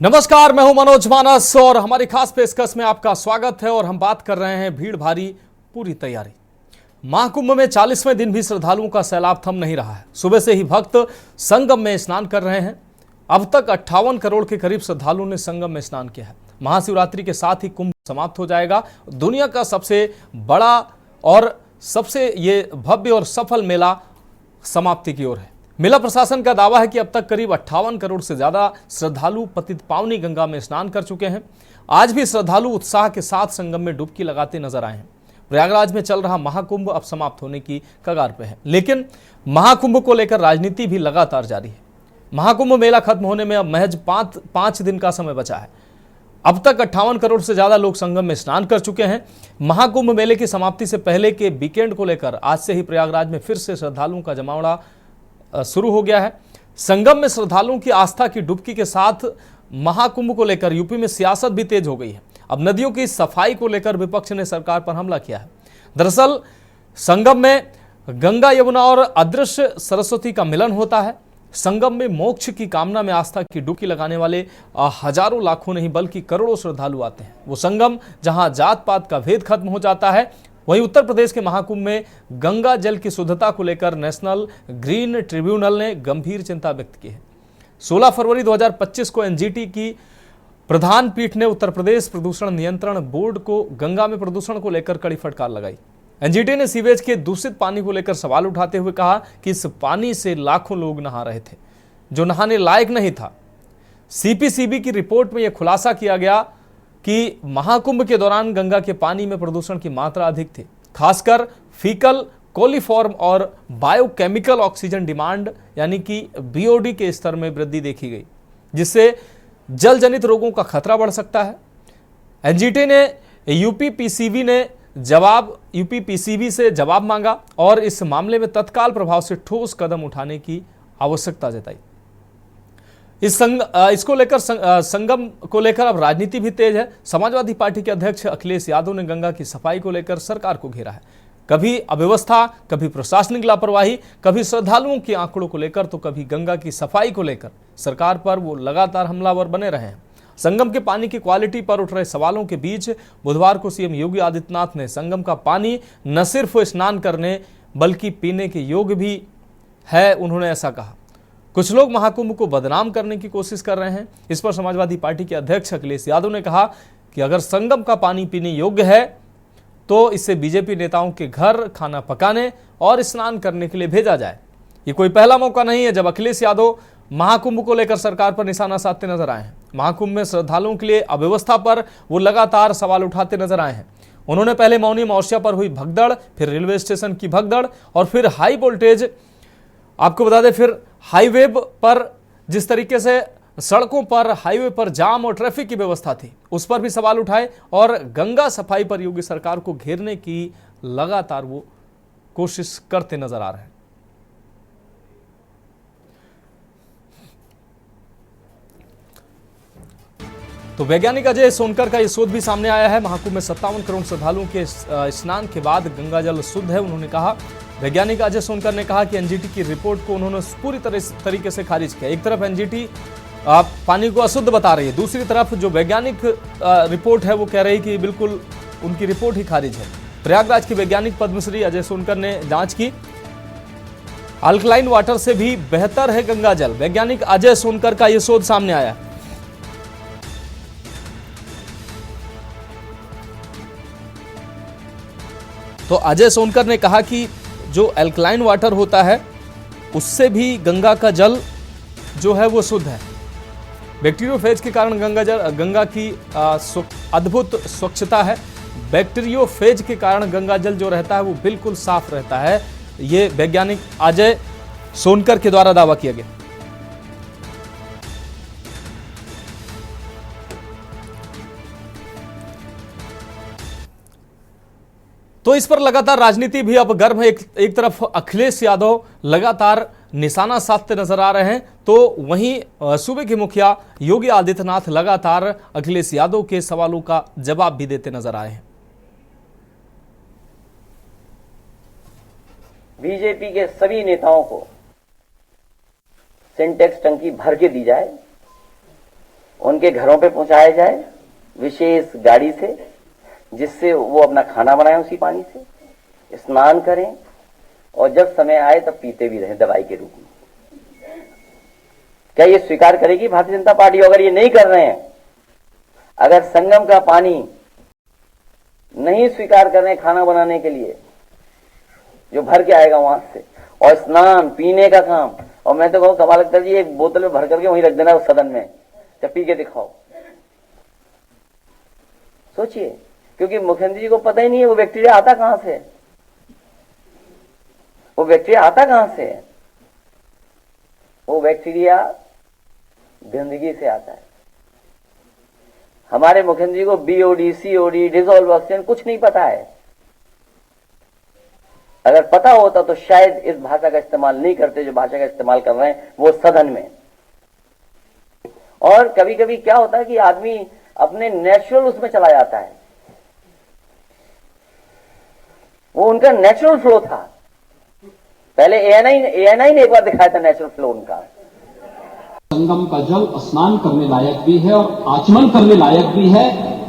नमस्कार, मैं हूं मनोज मानस और हमारी खास पेशकश में आपका स्वागत है। और हम बात कर रहे हैं भीड़ भारी पूरी तैयारी। महाकुंभ में 40वें दिन भी श्रद्धालुओं का सैलाब थम नहीं रहा है। सुबह से ही भक्त संगम में स्नान कर रहे हैं। अब तक 58 करोड़ के करीब श्रद्धालुओं ने संगम में स्नान किया है। महाशिवरात्रि के साथ ही कुंभ समाप्त हो जाएगा। दुनिया का सबसे बड़ा और सबसे ये भव्य और सफल मेला समाप्ति की ओर है। मेला प्रशासन का दावा है कि अब तक करीब 58 करोड़ से ज्यादा श्रद्धालु पतित पावनी गंगा में स्नान कर चुके हैं। आज भी श्रद्धालु उत्साह के साथ संगम में डुबकी लगाते नजर आए हैं। प्रयागराज में चल रहा महाकुंभ अब समाप्त होने की कगार पे है, लेकिन महाकुंभ को लेकर राजनीति भी लगातार जारी है। महाकुंभ मेला खत्म होने में अब महज 5 दिन का समय बचा है। अब तक 58 करोड़ से ज्यादा लोग संगम में स्नान कर चुके हैं। महाकुंभ मेले की समाप्ति से पहले के वीकेंड को लेकर आज से ही प्रयागराज में फिर से श्रद्धालुओं का जमावड़ा शुरू हो गया है। संगम में श्रद्धालुओं की आस्था की डुबकी के साथ महाकुंभ को लेकर यूपी में सियासत भी तेज हो गई है। अब नदियों की सफाई को लेकर विपक्ष ने सरकार पर हमला किया है। दरअसल संगम में गंगा, यमुना और अदृश्य सरस्वती का मिलन होता है। संगम में मोक्ष की कामना में आस्था की डुबकी लगाने वाले हजारों लाखों नहीं बल्कि करोड़ों श्रद्धालु आते हैं। वो संगम जहां जात पात का भेद खत्म हो जाता है। वहीं उत्तर प्रदेश के महाकुंभ में गंगा जल की शुद्धता को लेकर नेशनल ग्रीन ट्रिब्यूनल ने गंभीर चिंता व्यक्त की है। 16 फरवरी 2025 को एनजीटी की प्रधान पीठ ने उत्तर प्रदेश प्रदूषण नियंत्रण बोर्ड को गंगा में प्रदूषण को लेकर कड़ी फटकार लगाई। एनजीटी ने सीवेज के दूषित पानी को लेकर सवाल उठाते हुए कहा कि इस पानी से लाखों लोग नहा रहे थे जो नहाने लायक नहीं था। सीपीसीबी की रिपोर्ट में यह खुलासा किया गया कि महाकुंभ के दौरान गंगा के पानी में प्रदूषण की मात्रा अधिक थी। खासकर फीकल, कोलिफॉर्म और बायोकेमिकल ऑक्सीजन डिमांड यानी कि बीओडी के स्तर में वृद्धि देखी गई, जिससे जल जनित रोगों का खतरा बढ़ सकता है। एनजीटी ने यूपीपीसीबी से जवाब मांगा और इस मामले में तत्काल प्रभाव से ठोस कदम उठाने की आवश्यकता जताई। इसको लेकर संगम को लेकर अब राजनीति भी तेज है। समाजवादी पार्टी के अध्यक्ष अखिलेश यादव ने गंगा की सफाई को लेकर सरकार को घेरा है। कभी अव्यवस्था, कभी प्रशासनिक लापरवाही, कभी श्रद्धालुओं के आंकड़ों को लेकर तो कभी गंगा की सफाई को लेकर सरकार पर वो लगातार हमलावर बने रहे हैं। संगम के पानी की क्वालिटी पर उठ रहे सवालों के बीच बुधवार को सीएम योगी आदित्यनाथ ने संगम का पानी न सिर्फ स्नान करने बल्कि पीने के योग्य भी है, उन्होंने ऐसा कहा। कुछ लोग महाकुंभ को बदनाम करने की कोशिश कर रहे हैं। इस पर समाजवादी पार्टी के अध्यक्ष अखिलेश यादव ने कहा कि अगर संगम का पानी पीने योग्य है तो इससे बीजेपी नेताओं के घर खाना पकाने और स्नान करने के लिए भेजा जाए। ये कोई पहला मौका नहीं है जब अखिलेश यादव महाकुंभ को लेकर सरकार पर निशाना साधते नजर आए हैं। महाकुंभ में श्रद्धालुओं के लिए अव्यवस्था पर वो लगातार सवाल उठाते नजर आए हैं। उन्होंने पहले मौनी अमावस्या पर हुई भगदड़, फिर रेलवे स्टेशन की भगदड़ और फिर हाई वोल्टेज, आपको बता दें, फिर हाईवे पर जिस तरीके से सड़कों पर, हाईवे पर जाम और ट्रैफिक की व्यवस्था थी, उस पर भी सवाल उठाए और गंगा सफाई पर योगी सरकार को घेरने की लगातार वो कोशिश करते नजर आ रहे हैं। तो वैज्ञानिक अजय सोनकर का यह शोध भी सामने आया है। महाकुंभ में 57 करोड़ श्रद्धालुओं के स्नान के बाद गंगा जल शुद्ध है, उन्होंने कहा। वैज्ञानिक अजय सोनकर ने कहा कि एनजीटी की रिपोर्ट को उन्होंने पूरी तरीके से खारिज किया। एक तरफ एनजीटी पानी को अशुद्ध बता रही है, दूसरी तरफ जो वैज्ञानिक रिपोर्ट है वो कह रही कि बिल्कुल उनकी रिपोर्ट ही खारिज है। प्रयागराज के वैज्ञानिक पद्मश्री अजय सोनकर ने जांच की। अल्कलाइन वाटर से भी बेहतर है गंगा जल। वैज्ञानिक अजय सोनकर का यह शोध सामने आया। तो अजय सोनकर ने कहा कि जो अल्कलाइन वाटर होता है उससे भी गंगा का जल जो है वो शुद्ध है। बैक्टीरियोफेज के कारण गंगा की अद्भुत स्वच्छता है। बैक्टीरियोफेज के कारण गंगा जल जो रहता है वो बिल्कुल साफ रहता है। ये वैज्ञानिक अजय सोनकर के द्वारा दावा किया गया। तो इस पर लगातार राजनीति भी अब गर्म है। एक तरफ अखिलेश यादव लगातार निशाना साधते नजर आ रहे हैं, तो वहीं सूबे के मुखिया योगी आदित्यनाथ लगातार अखिलेश यादव के सवालों का जवाब भी देते नजर आए हैं। बीजेपी के सभी नेताओं को सिंटेक्स टंकी भर के दी जाए उनके घरों पे पहुंचाया जाए विशेष गाड़ी से, जिससे वो अपना खाना बनाएं उसी पानी से, स्नान करें और जब समय आए तब पीते भी रहें दवाई के रूप में। क्या ये स्वीकार करेगी भारतीय जनता पार्टी? अगर ये नहीं कर रहे हैं, अगर संगम का पानी नहीं स्वीकार कर रहे हैं खाना बनाने के लिए जो भर के आएगा वहां से, और स्नान पीने का काम, और मैं तो कहूं कमाल अख्तर जी एक बोतल में भर करके वहीं रख देना उस सदन में, जब पी के दिखाओ। सोचिए, क्योंकि मुख्यमंत्री जी को पता ही नहीं है वो बैक्टीरिया आता कहां से, वो बैक्टीरिया आता कहां से है। वो बैक्टीरिया गंदगी से आता है। हमारे मुख्यमंत्री को बीओडी, सीओडी, डिसॉल्व ऑक्सीजन कुछ नहीं पता है। अगर पता होता तो शायद इस भाषा का इस्तेमाल नहीं करते जो भाषा का इस्तेमाल कर रहे हैं वो सदन में। और कभी कभी क्या होता है कि आदमी अपने नेचुरल उसमें चला जाता है, वो उनका नेचुरल फ्लो था। पहले एएनआई ने एक बार दिखाया था नेचुरल फ्लो उनका। संगम का जल स्नान करने लायक भी है और आचमन करने लायक भी है।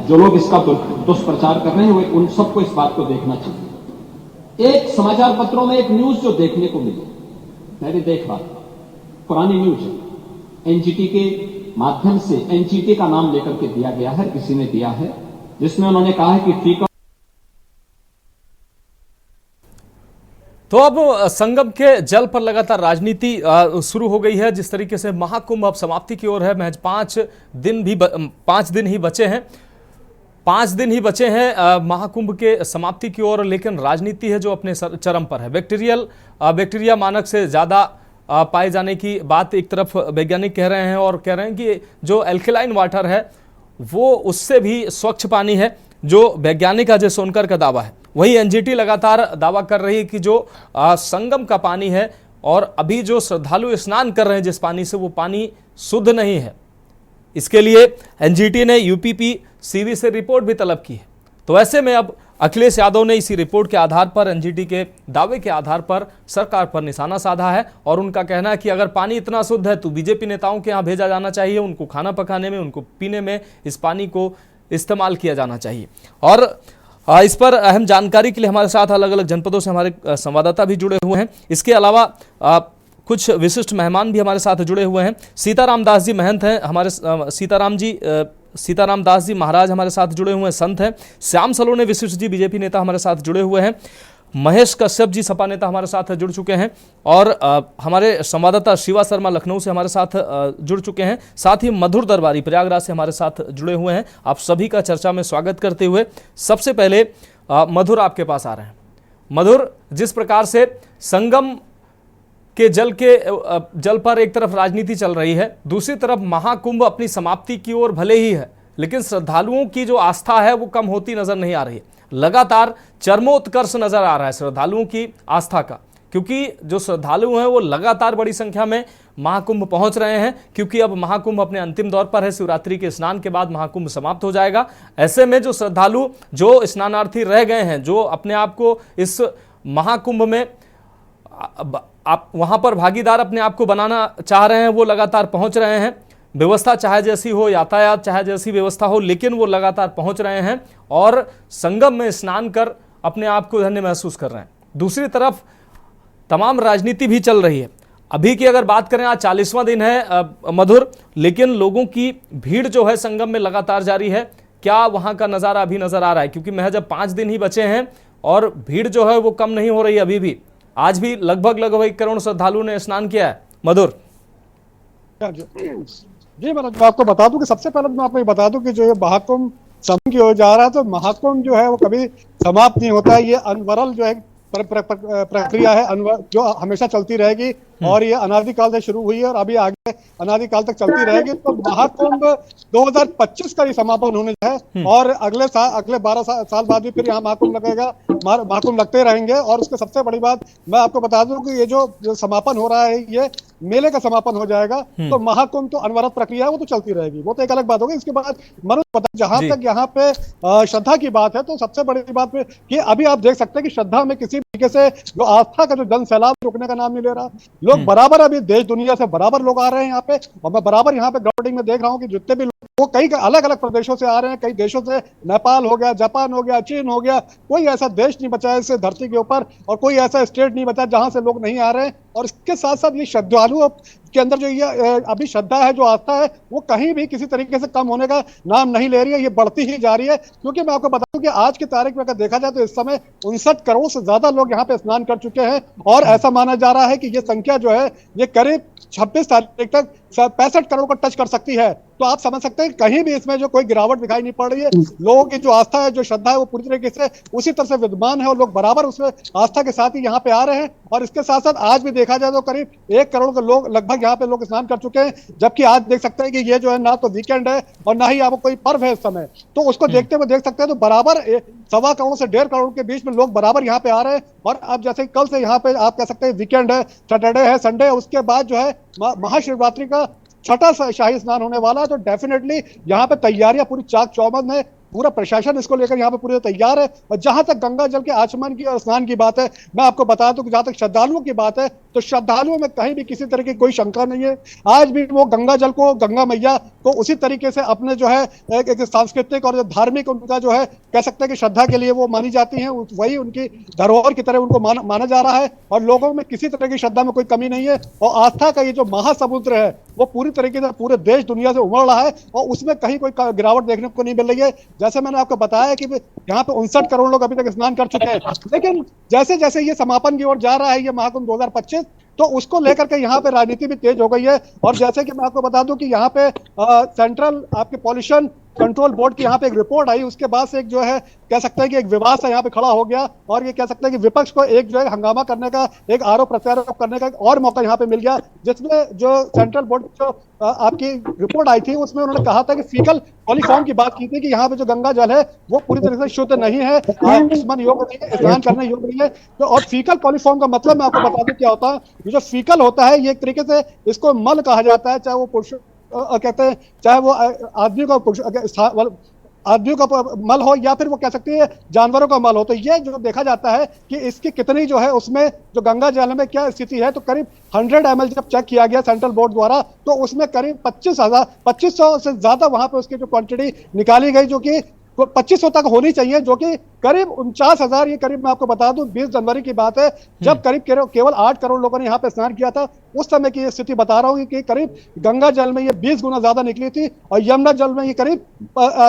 जो लोग इसका दुष्प्रचार कर रहे हैं वो उन सबको इस बात को देखना चाहिए। एक समाचार पत्रों में एक न्यूज जो देखने को मिली, मैं भी देख रहा था, पुरानी न्यूज है, एनजीटी के माध्यम से, एनजीटी का नाम लेकर के दिया गया है, किसी ने दिया है, जिसमें उन्होंने कहा है कि फीका। तो अब संगम के जल पर लगातार राजनीति शुरू हो गई है। जिस तरीके से महाकुंभ अब समाप्ति की ओर है, महज 5 दिन ही बचे हैं, 5 दिन ही बचे हैं महाकुंभ के समाप्ति की ओर, लेकिन राजनीति है जो अपने चरम पर है। बैक्टीरिया मानक से ज़्यादा पाए जाने की बात एक तरफ वैज्ञानिक कह रहे हैं, और कह रहे हैं कि जो एल्कलाइन वाटर है वो उससे भी स्वच्छ पानी है, जो वैज्ञानिक अजय सोनकर का दावा है। वही एनजीटी लगातार दावा कर रही है कि जो संगम का पानी है और अभी जो श्रद्धालु स्नान कर रहे हैं जिस पानी से, वो पानी शुद्ध नहीं है। इसके लिए एनजीटी ने यूपीपीसीबी से रिपोर्ट भी तलब की है। तो ऐसे में अब अखिलेश यादव ने इसी रिपोर्ट के आधार पर, एनजीटी के दावे के आधार पर सरकार पर निशाना साधा है, और उनका कहना है कि अगर पानी इतना शुद्ध है तो बीजेपी नेताओं के यहाँ भेजा जाना चाहिए, उनको खाना पकाने में, उनको पीने में इस पानी को इस्तेमाल किया जाना चाहिए। और इस पर अहम जानकारी के लिए हमारे साथ अलग अलग जनपदों से हमारे संवाददाता भी जुड़े हुए हैं। इसके अलावा कुछ विशिष्ट मेहमान भी हमारे साथ जुड़े हुए हैं। सीताराम दास जी महंत हैं हमारे, सीताराम दास जी महाराज हमारे साथ जुड़े हुए हैं, संत हैं। श्याम सलोने विशिष्ट जी बीजेपी नेता हमारे साथ जुड़े हुए हैं। महेश कश्यप जी सपा नेता हमारे साथ जुड़ चुके हैं, और हमारे संवाददाता शिवा शर्मा लखनऊ से हमारे साथ जुड़ चुके हैं। साथ ही मधुर दरबारी प्रयागराज से हमारे साथ जुड़े हुए हैं। आप सभी का चर्चा में स्वागत करते हुए सबसे पहले मधुर आपके पास आ रहे हैं। मधुर, जिस प्रकार से संगम के जल पर एक तरफ राजनीति चल रही है, दूसरी तरफ महाकुंभ अपनी समाप्ति की ओर भले ही है, लेकिन श्रद्धालुओं की जो आस्था है वो कम होती नजर नहीं आ रही है। लगातार चरमोत्कर्ष नजर आ रहा है श्रद्धालुओं की आस्था का, क्योंकि जो श्रद्धालु हैं वो लगातार बड़ी संख्या में महाकुंभ पहुंच रहे हैं, क्योंकि अब महाकुंभ अपने अंतिम दौर पर है। शिवरात्रि के स्नान के बाद महाकुंभ समाप्त हो जाएगा। ऐसे में जो श्रद्धालु, जो स्नानार्थी रह गए हैं, जो अपने आप को इस महाकुंभ में आप वहां पर भागीदार अपने आप को बनाना चाह रहे हैं, वो लगातार पहुंच रहे हैं। व्यवस्था चाहे जैसी हो, यातायात चाहे जैसी व्यवस्था हो, लेकिन वो लगातार पहुंच रहे हैं और संगम में स्नान कर अपने आप को धन्य महसूस कर रहे हैं। दूसरी तरफ तमाम राजनीति भी चल रही है। अभी की अगर बात करें, आज 40वां दिन है मधुर, लेकिन लोगों की भीड़ जो है संगम में लगातार जारी है। क्या वहां का नज़ारा अभी नजर आ रहा है? क्योंकि महज 5 दिन ही बचे हैं और भीड़ जो है वो कम नहीं हो रही है अभी भी। आज भी लगभग 1 करोड़ श्रद्धालुओं ने स्नान किया है। मधुर जी, मैं आपको बता दूं कि सबसे पहले मैं आपको ये बता दूं कि जो ये महाकुंभ समाप्त की ओर जा रहा है, तो महाकुंभ जो है वो कभी समाप्त नहीं होता है। ये अनवरल जो है प्रक्रिया है, जो हमेशा चलती रहेगी, और ये अनादिकाल से शुरू हुई है और अभी आगे अनादिकाल तक चलती रहेगी। तो महाकुंभ 2025 का ये समापन होने है, और अगले 12 साल बाद भी फिर यहाँ महाकुंभ लगेगा, महाकुंभ लगते रहेंगे। और उसके सबसे बड़ी बात मैं आपको बता दूं कि ये जो समापन हो रहा है, ये मेले का समापन हो जाएगा। तो महाकुंभ तो अनवरत प्रक्रिया है, वो तो चलती रहेगी, वो तो एक अलग बात होगी। इसके बाद मनुष्य पता, जहां तक यहाँ पे श्रद्धा की बात है, तो सबसे बड़ी बात कि अभी आप देख सकते हैं कि श्रद्धा में किसी तरीके से जो आस्था का जो जन सैलाब रुकने का नाम नहीं ले रहा। लोग बराबर, अभी देश दुनिया से बराबर लोग आ रहे हैं यहाँ पे, और मैं बराबर यहाँ पे ग्राउंडिंग में देख रहा हूँ कि जितने भी लोग वो कई अलग अलग प्रदेशों से आ रहे हैं, कई देशों से, नेपाल हो गया, जापान हो गया, चीन हो गया, कोई ऐसा देश नहीं बचा है इस धरती के ऊपर और कोई ऐसा स्टेट नहीं बचा जहां से लोग नहीं आ रहे हैं। और इसके साथ साथ ये श्रद्धालुओं के अंदर जो ये अभी श्रद्धा है, जो आस्था है, वो कहीं भी किसी तरीके से कम होने का नाम नहीं ले रही है, ये बढ़ती ही जा रही है। क्योंकि मैं आपको बता दूं कि आज की तारीख में अगर देखा जाए तो इस समय 59 करोड़ से ज्यादा लोग यहाँ पे स्नान कर चुके हैं और ऐसा माना जा रहा है कि ये संख्या जो है ये करीब 26 तारीख तक 65 करोड़ को टच कर सकती है। तो आप समझ सकते हैं कहीं भी इसमें जो कोई गिरावट दिखाई नहीं पड़ रही है। लोगों की जो आस्था है, जो श्रद्धा है, वो पूरी तरीके से उसी तरह से विद्यमान है और लोग बराबर उसमें आस्था के साथ ही यहाँ पे आ रहे हैं। और इसके साथ साथ आज भी देखा जाए तो करीब 1 करोड़ के लोग लगभग यहाँ पे लोग स्नान कर चुके हैं। जबकि आज देख सकते हैं कि ये जो है ना तो वीकेंड है और ना ही आपको कोई पर्व है इस समय, तो उसको देखते हुए देख सकते हैं तो बराबर 1.25 करोड़ से 1.5 करोड़ के बीच में लोग बराबर यहाँ पे आ रहे हैं। और अब जैसे कल से यहाँ पे आप कह सकते हैं वीकेंड है, सैटरडे है, संडे है, उसके बाद जो है महाशिवरात्रि का छठा शाही स्नान होने वाला है। तो डेफिनेटली यहाँ पे तैयारियां पूरी चाक चौबंद है, पूरा प्रशासन इसको लेकर यहाँ पे पूरे तैयार है। और जहां तक गंगा जल के आचमन की और स्नान की बात है, मैं आपको बता दूं कि जहां तक श्रद्धालुओं की बात है तो श्रद्धालुओं में कहीं भी किसी तरह की कोई शंका नहीं है। आज भी वो गंगा जल को, गंगा मैया को उसी तरीके से अपने जो है एक सांस्कृतिक और धार्मिक उनका जो है कह सकते हैं कि श्रद्धा के लिए वो मानी जाती है, वही उनकी धरोहर की तरह उनको माना जा रहा है। और लोगों में किसी तरह की श्रद्धा में कोई कमी नहीं है। और आस्था का ये जो महासमुद्र है वो पूरी तरीके से पूरे देश दुनिया से उमड़ रहा है और उसमें कहीं कोई गिरावट देखने को नहीं मिल रही है। जैसे मैंने आपको बताया कि यहाँ पे 59 करोड़ लोग अभी तक स्नान कर चुके हैं, लेकिन जैसे जैसे ये समापन की ओर जा रहा है ये महाकुंभ 2025, तो उसको लेकर के यहाँ पे राजनीति भी तेज हो गई है। और जैसे कि मैं आपको बता दूं कि यहाँ पे सेंट्रल आपके पॉल्यूशन कंट्रोल बोर्ड की यहाँ पे एक रिपोर्ट आई, उसके बाद से एक जो है कह सकते हैं कि एक विवाद सा यहाँ पे खड़ा हो गया और ये कह सकते हैं कि विपक्ष को एक जो है हंगामा करने का, एक आरोप प्रत्यारोप करने का एक और मौका यहाँ पे मिल गया। जिसमें जो सेंट्रल बोर्ड जो आपकी रिपोर्ट आई थी उसमें उन्होंने कहा था कि फीकल कॉलीफॉर्म की बात की थी कि यहाँ पे जो गंगा जल है वो पूरी तरह से शुद्ध नहीं है, आचमन योग्य नहीं है, स्नान करने योग्य नहीं है। तो और फीकल कॉलीफॉर्म का मतलब मैं आपको बता दूं क्या होता है। ये जो फीकल होता है ये एक तरीके से इसको मल कहा जाता है, चाहे वो पुरुष कहते हैं, चाहे वो आदमी का आदमियों का मल हो या फिर वो कह सकते हैं जानवरों का मल हो। तो ये जो देखा जाता है कि इसकी कितनी जो है उसमें जो गंगा जल में क्या स्थिति है, तो करीब 100 ml जब चेक किया गया सेंट्रल बोर्ड द्वारा तो उसमें करीब 2500 से ज्यादा वहां पे उसकी जो क्वांटिटी निकाली गई, जो कि 2500 तक होनी चाहिए, जो कि करीब 49,000, ये करीब मैं आपको बता दूं 20 जनवरी की बात है जब करीब केवल 8 करोड़ लोगों ने यहाँ पे स्नान किया था। उस समय की स्थिति बता रहा हूँ कि करीब गंगा जल में ये 20 गुना ज्यादा निकली थी और यमुना जल में ये करीब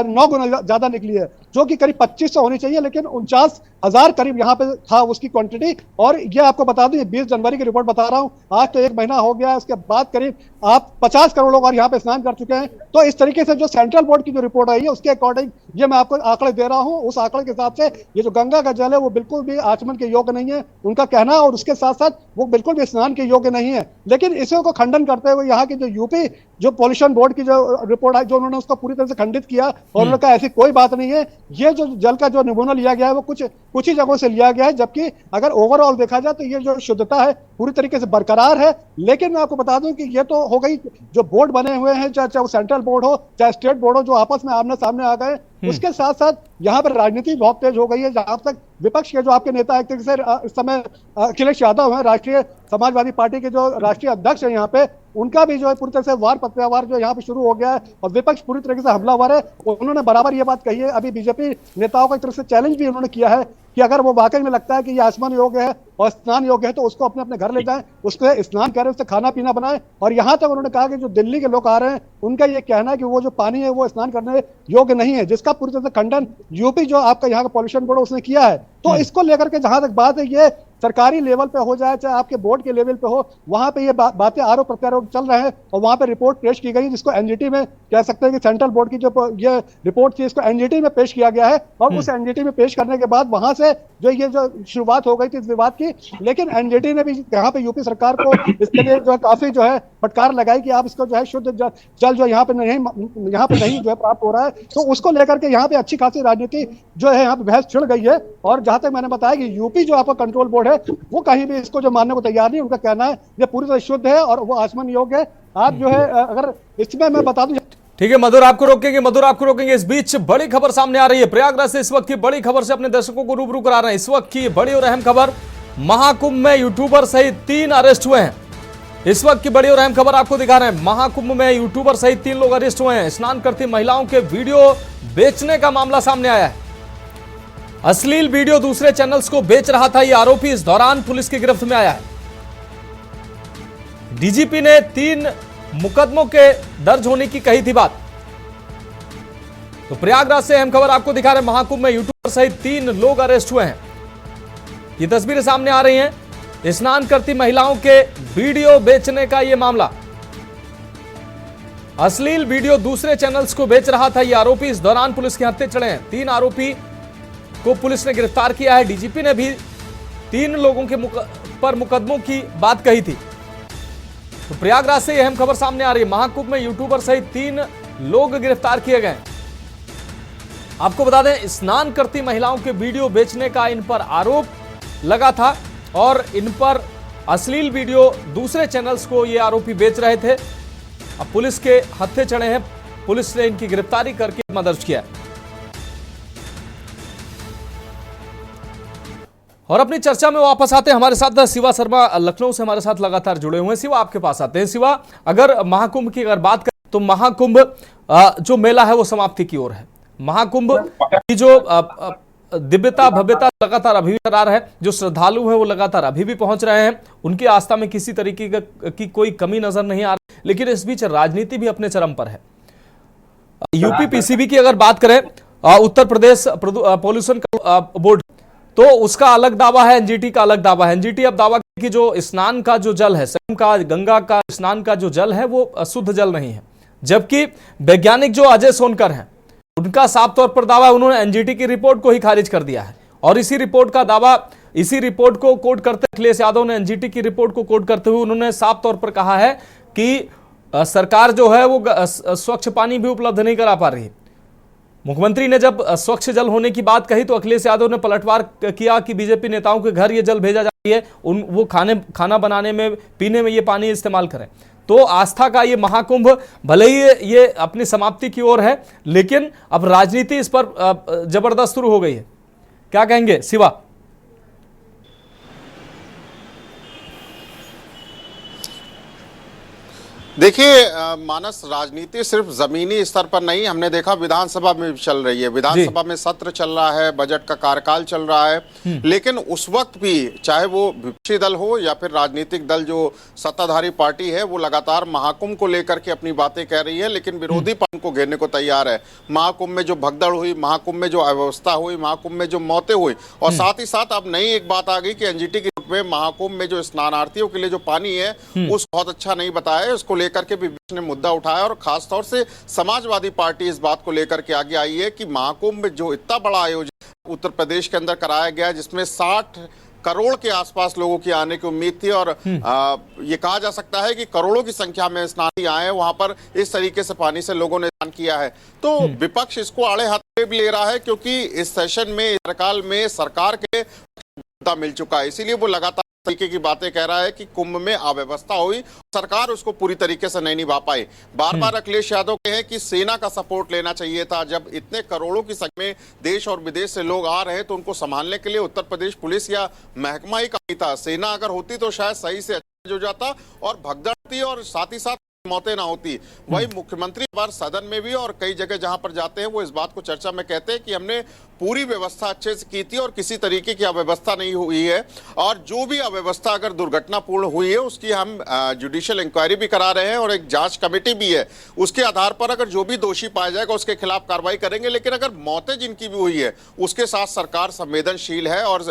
9 गुना ज्यादा निकली है, जो कि करीब 2500 होनी चाहिए, लेकिन 49,000 करीब यहाँ पे था उसकी क्वांटिटी। और ये आपको बता दूं 20 जनवरी की रिपोर्ट बता रहा हूँ, आज तो 1 महीना हो गया, उसके बाद करीब आप 50 करोड़ लोग और यहाँ पे स्नान कर चुके हैं। तो इस तरीके से जो सेंट्रल बोर्ड की जो रिपोर्ट आई है उसके अकॉर्डिंग ये मैं आपको आंकड़े दे रहा हूँ, उस आंकड़े के हिसाब से ये जो गंगा का जल है वो बिल्कुल भी आचमन के योग्य नहीं है उनका कहना, और उसके साथ साथ वो बिल्कुल भी स्नान के योग्य नहीं है। लेकिन इसी को खंडन करते हुए यहाँ की जो यूपी जो पॉल्यूशन बोर्ड की जो रिपोर्ट आई, जो उन्होंने उसको पूरी तरह से खंडित किया और उन्होंने कहा ऐसी कोई बात नहीं है, ये जो जल का जो नमूना लिया गया है वो कुछ ही जगहों से लिया गया है, जबकि अगर ओवरऑल देखा जाए तो ये जो शुद्धता है पूरी तरीके से बरकरार है। लेकिन मैं आपको बता दूं कि ये तो हो गई जो बोर्ड बने हुए हैं, चाहे वो सेंट्रल बोर्ड हो चाहे स्टेट बोर्ड हो, जो आपस में आमने सामने आ गए। उसके साथ साथ यहाँ पर राजनीति बहुत तेज हो गई है, जहां तक विपक्ष के जो आपके नेता एक तरीके से इस समय अखिलेश यादव हैं, राष्ट्रीय समाजवादी पार्टी के जो राष्ट्रीय अध्यक्ष है यहाँ पे, उनका भी जो है पूरी तरह से वार प्रत्यावार जो यहाँ पे शुरू हो गया है और विपक्ष पूरी तरीके से हमलावर है। उन्होंने बराबर ये बात कही है, अभी बीजेपी नेताओं को एक तरफ से चैलेंज भी उन्होंने किया है कि अगर वो वाकई में लगता है कि ये आचमन योग्य है और स्नान योग्य है तो उसको अपने अपने घर ले जाएं, उसको स्नान करें, उससे खाना पीना बनाएं। और यहाँ तक उन्होंने कहा कि जो दिल्ली के लोग आ रहे हैं उनका ये कहना है कि वो जो पानी है वो स्नान करने योग्य नहीं है, जिसका पूरी तरह से खंडन यूपी जो आपका यहाँ का पॉल्यूशन बोर्ड उसने किया है। तो इसको लेकर के जहां तक बात है, ये सरकारी लेवल पे हो जाए चाहे आपके बोर्ड के लेवल पे हो, वहां पे ये बातें आरोप प्रत्यारोप चल रहे हैं और वहां पे रिपोर्ट पेश की गई, जिसको एनजीटी में कह सकते हैं कि सेंट्रल बोर्ड की जो ये रिपोर्ट थी इसको एनजीटी में पेश किया गया है। और उस एनजीटी में पेश करने के बाद वहां से जो ये जो शुरुआत हो गई थी इस विवाद की, लेकिन एनजीटी ने भी यहाँ पे यूपी सरकार को इसके लिए जो है काफी जो है फटकार लगाई कि आप इसको जो है शुद्ध जल जो यहाँ पे नहीं जो है प्राप्त हो रहा है। तो उसको लेकर के यहाँ पे अच्छी खासी राजनीति जो है यहाँ पे बहस छिड़ गई है। और जहां तक मैंने बताया कि यूपी जो आपका कंट्रोल बोर्ड है वो कहीं भी इसको जो मानने को तैयार नहीं, उनका कहना है ये पूरी तरह शुद्ध है और वो आचमन योग्य है। आप जो है अगर इसमें मैं बता दूं, ठीक है मधुर आपको रोकेंगे। इस बीच बड़ी खबर सामने आ रही है प्रयागराज से, इस वक्त की बड़ी खबर से अपने दर्शकों को रूबरू करा रहे हैं। इस वक्त की बड़ी और अहम खबर, महाकुंभ में यूट्यूबर सहित 3 अरेस्ट हुए हैं। इस वक्त की बड़ी और अहम खबर आपको दिखा रहे हैं। महाकुंभ में यूट्यूबर सहित 3 लोग अरेस्ट हुए हैं। स्नान करती महिलाओं के वीडियो बेचने का मामला सामने आया है। अश्लील वीडियो दूसरे चैनल्स को बेच रहा था यह आरोपी इस दौरान पुलिस की गिरफ्त में आया है। डीजीपी ने 3 मुकदमों के दर्ज होने की कही थी बात। तो प्रयागराज से अहम खबर आपको दिखा रहे हैं। महाकुंभ में यूट्यूबर सहित 3 लोग अरेस्ट हुए हैं। ये तस्वीरें सामने आ रही हैं। स्नान करती महिलाओं के वीडियो बेचने का यह मामला। अश्लील वीडियो दूसरे चैनल्स को बेच रहा था यह आरोपी इस दौरान पुलिस के हत्थे चढ़े हैं। 3 आरोपी को पुलिस ने गिरफ्तार किया है। डीजीपी ने भी 3 लोगों के पर मुकदमों की बात कही थी। तो प्रयागराज से यह अहम खबर सामने आ रही है। महाकुंभ में यूट्यूबर सहित 3 लोग गिरफ्तार किए गए। आपको बता दें, स्नान करती महिलाओं के वीडियो बेचने का इन पर आरोप लगा था और इन पर अश्लील वीडियो दूसरे चैनल्स को ये आरोपी बेच रहे थे। अब पुलिस के हत्थे चढ़े हैं। पुलिस ने इनकी गिरफ्तारी करके मामला दर्ज किया। और अपनी चर्चा में वापस आते हैं। हमारे साथ शिवा शर्मा लखनऊ से हमारे साथ लगातार जुड़े हुए हैं। शिवा, आपके पास आते हैं। शिवा, अगर महाकुंभ की बात करें तो महाकुंभ जो मेला है वो समाप्ति की ओर है। महाकुंभ की जो दिव्यता भव्यता लगातार अभी भी बरकरार है। जो श्रद्धालु हैं वो लगातार अभी भी पहुंच रहे हैं। उनकी आस्था में किसी तरीके की कोई कमी नजर नहीं आ रही। लेकिन इस बीच राजनीति भी अपने चरम पर है। यूपी पीसीबी की अगर बात करें, उत्तर प्रदेश पॉल्यूशन बोर्ड, तो उसका अलग दावा है, एनजीटी का अलग दावा है। एनजीटी अब दावा कि जो स्नान का जो जल है, संगम का, गंगा का स्नान का जो जल है वो शुद्ध जल नहीं है। जबकि वैज्ञानिक जो अजय सोनकर हैं उनका साफ तौर पर दावा, उन्होंने एनजीटी की रिपोर्ट को ही खारिज कर दिया है। और इसी रिपोर्ट का दावा, इसी रिपोर्ट को कोट करते अखिलेश यादव ने एनजीटी की रिपोर्ट को कोट करते हुए उन्होंने साफ तौर पर कहा है कि सरकार जो है वो स्वच्छ पानी भी उपलब्ध नहीं करा पा रही है। मुख्यमंत्री ने जब स्वच्छ जल होने की बात कही तो अखिलेश यादव ने पलटवार किया कि बीजेपी नेताओं के घर ये जल भेजा जा रही है, वो खाना बनाने में, पीने में ये पानी इस्तेमाल करें। तो आस्था का ये महाकुंभ भले ही ये अपनी समाप्ति की ओर है, लेकिन अब राजनीति इस पर जबरदस्त शुरू हो गई है। क्या कहेंगे शिवा? देखिए मानस, राजनीति सिर्फ जमीनी स्तर पर नहीं, हमने देखा विधानसभा में भी चल रही है। विधानसभा में सत्र चल रहा है, बजट का कार्यकाल चल रहा है, लेकिन उस वक्त भी चाहे वो विपक्षी दल हो या फिर राजनीतिक दल जो सत्ताधारी पार्टी है, वो लगातार महाकुंभ को लेकर के अपनी बातें कह रही है, लेकिन विरोधी पार्टी को घेरने को तैयार है। महाकुंभ में जो भगदड़ हुई, महाकुंभ में जो अव्यवस्था हुई, महाकुंभ में जो मौतें हुई, और साथ ही साथ अब नई एक बात आ गई कि एनजीटी के में महाकुंभ में जो स्नानार्थियों के लिए जो पानी है उस बहुत अच्छा नहीं बताया है। उसको लेकर के भी ने मुद्दा उठाया और खास तौर से समाजवादी पार्टी इस बात को लेकर के आगे आई है कि महाकुंभ जो इतना बड़ा आयोजन उत्तर प्रदेश के अंदर कराया गया, जिसमें 60 करोड़ के आसपास लोगों की आने की उम्मीद थी, और ये कहा जा सकता है कि करोड़ों की संख्या में स्नानी आए, वहां पर इस तरीके से पानी से लोगों ने स्नान किया है। तो विपक्ष इसको आड़े हाथ में ले रहा है, क्योंकि इस सेशन में, कार्यकाल में सरकार के मिल चुका है। इसीलिए वो लगातार तरीके की बातें कह रहा है कि कुंभ में अव्यवस्था हुई, सरकार उसको पूरी तरीके से नहीं निभा पाई। बार बार अखिलेश यादव कहे हैं कि सेना का सपोर्ट लेना चाहिए था। जब इतने करोड़ों की संख्या में देश और विदेश से लोग आ रहे हैं तो उनको संभालने के लिए उत्तर प्रदेश पुलिस या महकमा ही काफी था। सेना अगर होती तो शायद सही से अच्छा हो जाता और भगदड़ होती और साथ ही साथ मौतें ना होती। वही मुख्यमंत्री बार सदन में भी और कई जगह जहां पर जाते हैं वो इस बात को चर्चा में कहते हैं कि हमने पूरी व्यवस्था अच्छे से की थी और किसी तरीके की अव्यवस्था नहीं हुई है, और जो भी अव्यवस्था अगर दुर्घटनापूर्ण हुई है उसकी हम जुडिशियल इंक्वायरी भी करा रहे हैं और एक जांच कमेटी भी है। उसके आधार पर अगर जो भी दोषी पाया जाएगा उसके खिलाफ कार्रवाई करेंगे। लेकिन अगर मौतें जिनकी भी हुई है उसके साथ सरकार संवेदनशील है और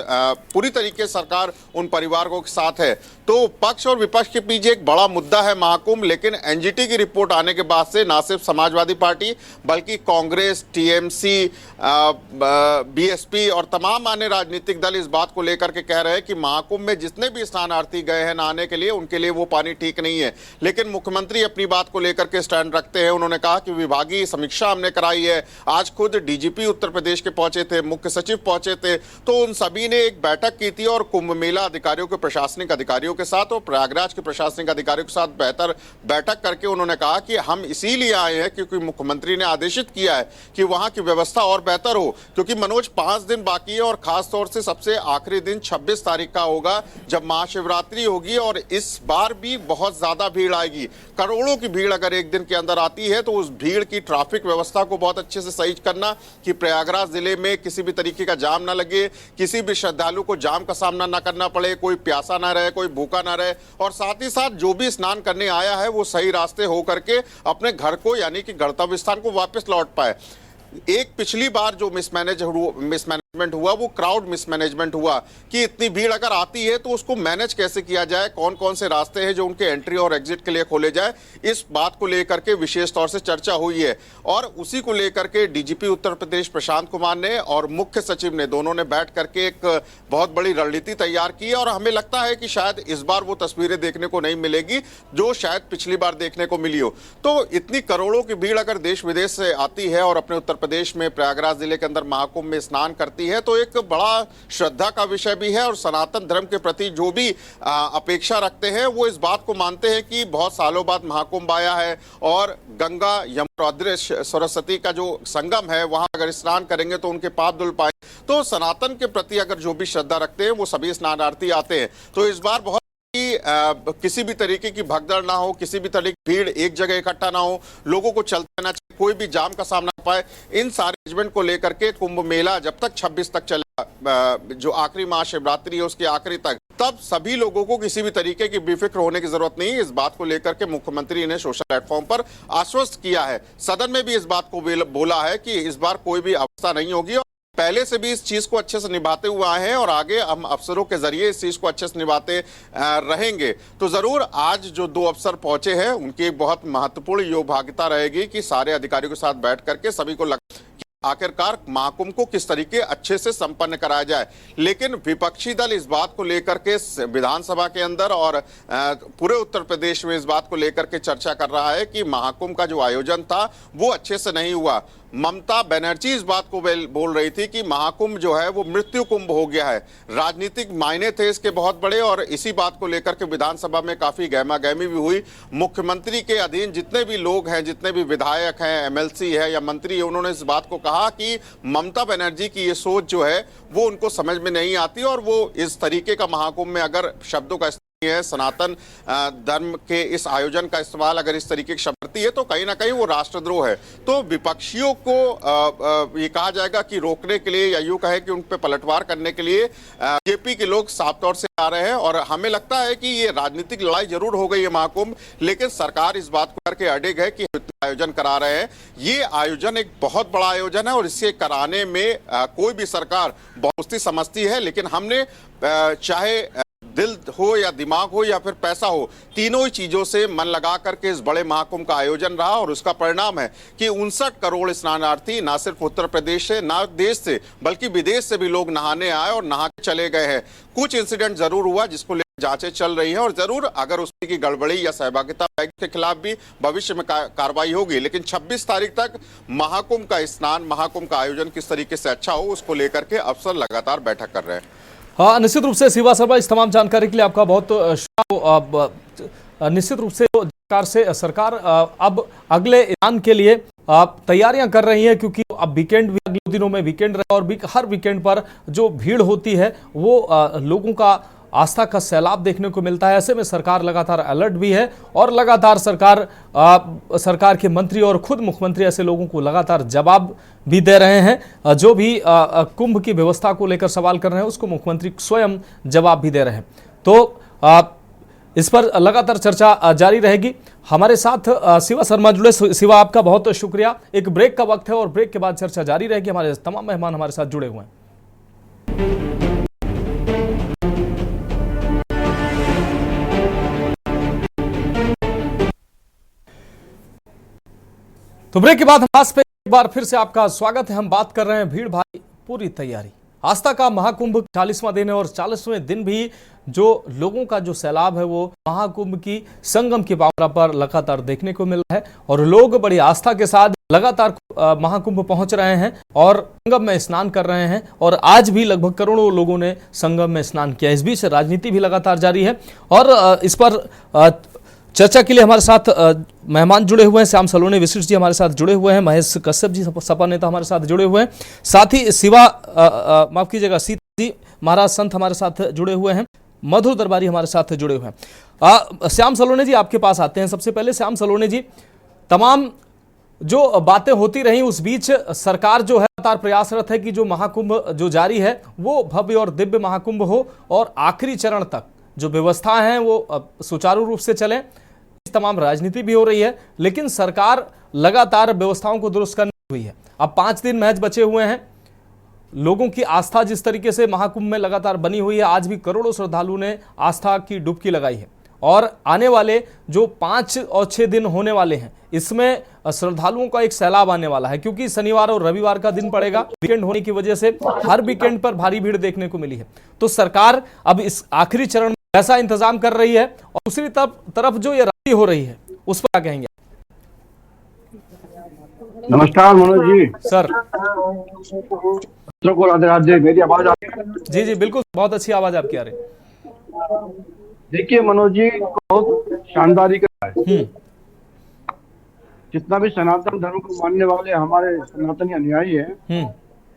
पूरी तरीके से सरकार उन परिवारों के साथ है। तो पक्ष और विपक्ष के पीछे एक बड़ा मुद्दा है महाकुंभ, लेकिन एनजीटी की रिपोर्ट आने के बाद से ना सिर्फ समाजवादी पार्टी बल्कि कांग्रेस, टीएमसी, बीएसपी और तमाम अन्य राजनीतिक दल इस बात को लेकर के कह रहे हैं कि महाकुंभ में जितने भी स्नानार्थी गए हैं नहाने के लिए उनके लिए वो पानी ठीक नहीं है। लेकिन मुख्यमंत्री अपनी बात को लेकर के स्टैंड रखते हैं। उन्होंने कहा कि विभागीय समीक्षा हमने कराई है। आज खुद डीजीपी उत्तर प्रदेश के पहुंचे थे, मुख्य सचिव पहुंचे थे, तो उन सभी ने एक बैठक की थी और कुंभ मेला अधिकारियों के, प्रशासनिक अधिकारियों के साथ और प्रयागराज के प्रशासनिक अधिकारियों के साथ बेहतर बैठक बैठक करके उन्होंने कहा कि हम इसीलिए आए हैं क्योंकि मुख्यमंत्री ने आदेशित किया है कि वहां की व्यवस्था और बेहतर हो, क्योंकि मनोज 5 दिन बाकी है और खास तौर से सबसे आखिरी दिन 26 तारीख का होगा जब महाशिवरात्रि होगी और इस बार भी बहुत ज्यादा भीड़ आएगी। करोड़ों की भीड़ अगर एक दिन के अंदर आती है तो उस भीड़ की ट्रैफिक व्यवस्था को बहुत अच्छे से सही करना कि प्रयागराज जिले में किसी भी तरीके का जाम ना लगे, किसी भी श्रद्धालु को जाम का सामना ना करना पड़े, कोई प्यासा ना रहे, कोई भूखा ना रहे, और साथ ही साथ जो भी स्नान करने आया है वो सही रास्ते हो करके अपने घर को यानी कि गंतव्य स्थान को वापस लौट पाए। एक पिछली बार जो मिसमैनेजमेंट हुआ वो क्राउड मिसमैनेजमेंट हुआ कि इतनी भीड़ अगर आती है तो उसको मैनेज कैसे किया जाए, कौन कौन से रास्ते हैं जो उनके एंट्री और एग्जिट के लिए खोले जाए, इस बात को लेकर के विशेष तौर से चर्चा हुई है। और उसी को लेकर के डीजीपी उत्तर प्रदेश प्रशांत कुमार ने और मुख्य सचिव ने दोनों ने बैठ करके एक बहुत बड़ी रणनीति तैयार की है और हमें लगता है कि शायद इस बार वो तस्वीरें देखने को नहीं मिलेगी जो शायद पिछली बार देखने को मिली हो। तो इतनी करोड़ों की भीड़ अगर देश विदेश से आती है और अपने उत्तर प्रदेश में प्रयागराज जिले के अंदर महाकुंभ में स्नान करती है तो एक बड़ा श्रद्धा का विषय भी है और सनातन धर्म के प्रति जो भी अपेक्षा रखते हैं वो इस बात को मानते हैं कि बहुत सालों बाद महाकुंभ आया है और गंगा यमुना और अदृश्य सरस्वती का जो संगम है वहां अगर स्नान करेंगे तो उनके पाप धुल पाए। तो सनातन के प्रति अगर जो भी श्रद्धा रखते हैं वो सभी स्नानार्थी आते हैं। तो इस बार बहुत किसी भी तरीके की भगदड़ ना हो, किसी भी तरह की भीड़ एक जगह इकट्ठा ना हो, लोगों को चलते रहना चाहिए, कोई भी जाम का सामना ना पाए। इन सारे अरेंजमेंट को लेकर के कुंभ मेला जब तक 26 तक चलेगा, जो आखिरी महाशिवरात्रि है उसके आखिरी तक, तब सभी लोगों को किसी भी तरीके की बेफिक्र होने की जरूरत नहीं है। इस बात को लेकर के मुख्यमंत्री ने सोशल प्लेटफॉर्म पर आश्वस्त किया है, सदन में भी इस बात को बोला है कि इस बार कोई भी अवस्था नहीं होगी। पहले से भी इस चीज को अच्छे से निभाते हुए आए हैं और आगे हम अफसरों के जरिए इस चीज को अच्छे से निभाते रहेंगे। तो जरूर आज जो 2 अफसर पहुंचे हैं उनकी एक बहुत महत्वपूर्ण योगभागिता रहेगी कि सारे अधिकारियों के साथ बैठ करके सभी को आखिरकार महाकुंभ को किस तरीके अच्छे से संपन्न कराया जाए। लेकिन विपक्षी दल इस बात को लेकर के विधानसभा के अंदर और पूरे उत्तर प्रदेश में इस बात को लेकर के चर्चा कर रहा है कि महाकुंभ का जो आयोजन था वो अच्छे से नहीं हुआ। ममता बनर्जी इस बात को बोल रही थी कि महाकुंभ जो है वो मृत्यु कुंभ हो गया है। राजनीतिक मायने थे इसके बहुत बड़े और इसी बात को लेकर के विधानसभा में काफी गहमागहमी भी हुई। मुख्यमंत्री के अधीन जितने भी लोग हैं, जितने भी विधायक हैं, एमएलसी है या मंत्री है, उन्होंने इस बात को कहा कि ममता बनर्जी की ये सोच जो है वो उनको समझ में नहीं आती और वो इस तरीके का महाकुंभ में अगर शब्दों का है सनातन धर्म के इस आयोजन का इस्तेमाल अगर इस तरीके की शब्दती है तो कहीं ना कहीं वो राष्ट्रद्रोह है। तो विपक्षियों को ये कहा जाएगा कि रोकने के लिए या यूं कहे कि उन पे पलटवार करने के लिए बीजेपी के लोग साफ तौर से आ रहे हैं और हमें लगता है कि ये राजनीतिक लड़ाई जरूर हो गई है महाकुंभ, लेकिन सरकार इस बात को करके अड़िग है कि आयोजन करा रहे हैं। ये आयोजन एक बहुत बड़ा आयोजन है और इसे कराने में कोई भी सरकार बहुत समझती है, लेकिन हमने चाहे दिल हो या दिमाग हो या फिर पैसा हो, तीनों ही चीजों से मन लगा करके इस बड़े महाकुंभ का आयोजन रहा और उसका परिणाम है कि 59 करोड़ स्नानार्थी ना सिर्फ उत्तर प्रदेश से, ना देश से, बल्कि विदेश से भी लोग नहाने आए और नहा के चले गए हैं। कुछ इंसिडेंट जरूर हुआ जिसको लेकर जांचें चल रही हैं और जरूर अगर उसकी गड़बड़ी या सहभागिता के खिलाफ भी भविष्य में कार्रवाई होगी, लेकिन 26 तारीख तक महाकुंभ का स्नान, महाकुंभ का आयोजन किस तरीके से अच्छा हो उसको लेकर के अफसर लगातार बैठक कर रहे हैं। हाँ, निश्चित रूप से शिवा शर्मा, इस तमाम जानकारी के लिए आपका बहुत निश्चित रूप से सरकार सरकार अब अगले ऐलान के लिए तैयारियां कर रही है क्योंकि अब वीकेंड भी अगले दिनों में वीकेंड रहे और हर वीकेंड पर जो भीड़ होती है वो लोगों का आस्था का सैलाब देखने को मिलता है। ऐसे में सरकार लगातार अलर्ट भी है और लगातार सरकार के मंत्री और खुद मुख्यमंत्री ऐसे लोगों को लगातार जवाब भी दे रहे हैं। जो भी कुंभ की व्यवस्था को लेकर सवाल कर रहे हैं उसको मुख्यमंत्री स्वयं जवाब भी दे रहे हैं। तो इस पर लगातार चर्चा जारी रहेगी। हमारे साथ शिवा शर्मा जुड़े। शिवा, आपका बहुत शुक्रिया। एक ब्रेक का वक्त है और ब्रेक के बाद चर्चा जारी रहेगी। हमारे तमाम मेहमान हमारे साथ जुड़े हुए हैं। तो ब्रेक के बाद हम पे एक बार फिर से आपका स्वागत है। हम बात कर रहे हैं भीड़ भारी पूरी तैयारी। आस्था का महाकुंभ 40वां दिन है और 40वें दिन भी जो लोगों का जो सैलाब है वो महाकुंभ की संगम की बावरा पर लगातार देखने को मिल रहा है और लोग बड़ी आस्था के साथ लगातार महाकुंभ पहुंच रहे हैं और संगम में स्नान कर रहे हैं और आज भी लगभग करोड़ों लोगों ने संगम में स्नान किया। इस बीच राजनीति भी लगातार जारी है और इस पर चर्चा के लिए हमारे साथ मेहमान जुड़े हुए हैं। श्याम सलोने विशिष्ट जी हमारे साथ जुड़े हुए हैं, महेश कश्यप जी सपा नेता हमारे साथ जुड़े हुए हैं, साथ ही माफ कीजिएगा सीता जी महाराज संत हमारे साथ जुड़े हुए हैं, मधुर दरबारी हमारे साथ जुड़े हुए हैं। श्याम सलोने जी आपके पास आते हैं। सबसे पहले श्याम सलोने जी, तमाम जो बातें होती रही उस बीच सरकार जो है लगातार प्रयासरत है कि जो महाकुंभ जो जारी है वो भव्य और दिव्य महाकुंभ हो और आखिरी चरण तक जो व्यवस्था है वो सुचारू रूप से चले। तमाम राजनीति भी हो रही है, लेकिन सरकार लगातार व्यवस्थाओं को दुरुस्त करनी हुई है। अब 5 दिन महज बचे हुए हैं। लोगों की आस्था जिस तरीके से महाकुंभ में लगातार बनी हुई है, आज भी करोड़ों श्रद्धालुओं ने आस्था की डुबकी लगाई है और आने वाले जो 5 और 6 दिन होने वाले हैं इसमें श्रद्धालुओं का एक सैलाब आने वाला है, क्योंकि शनिवार और रविवार का दिन पड़ेगा। वीकेंड होने की वजह से हर वीकेंड पर भारी भीड़ देखने को मिली है। तो सरकार अब इस आखिरी चरण में ऐसा इंतजाम कर रही है और दूसरी तरफ जो ये रैली हो रही है उस पर क्या कहेंगे? नमस्कार मनोज जी। सर को राधे राधे। मेरी आवाज आ रही है? जी जी बिल्कुल, बहुत अच्छी आवाज आपकी आ रही है। देखिए मनोज जी, बहुत शानदारी का है। जितना भी सनातन धर्म को मानने वाले हमारे सनातनी अनुयायी हैं,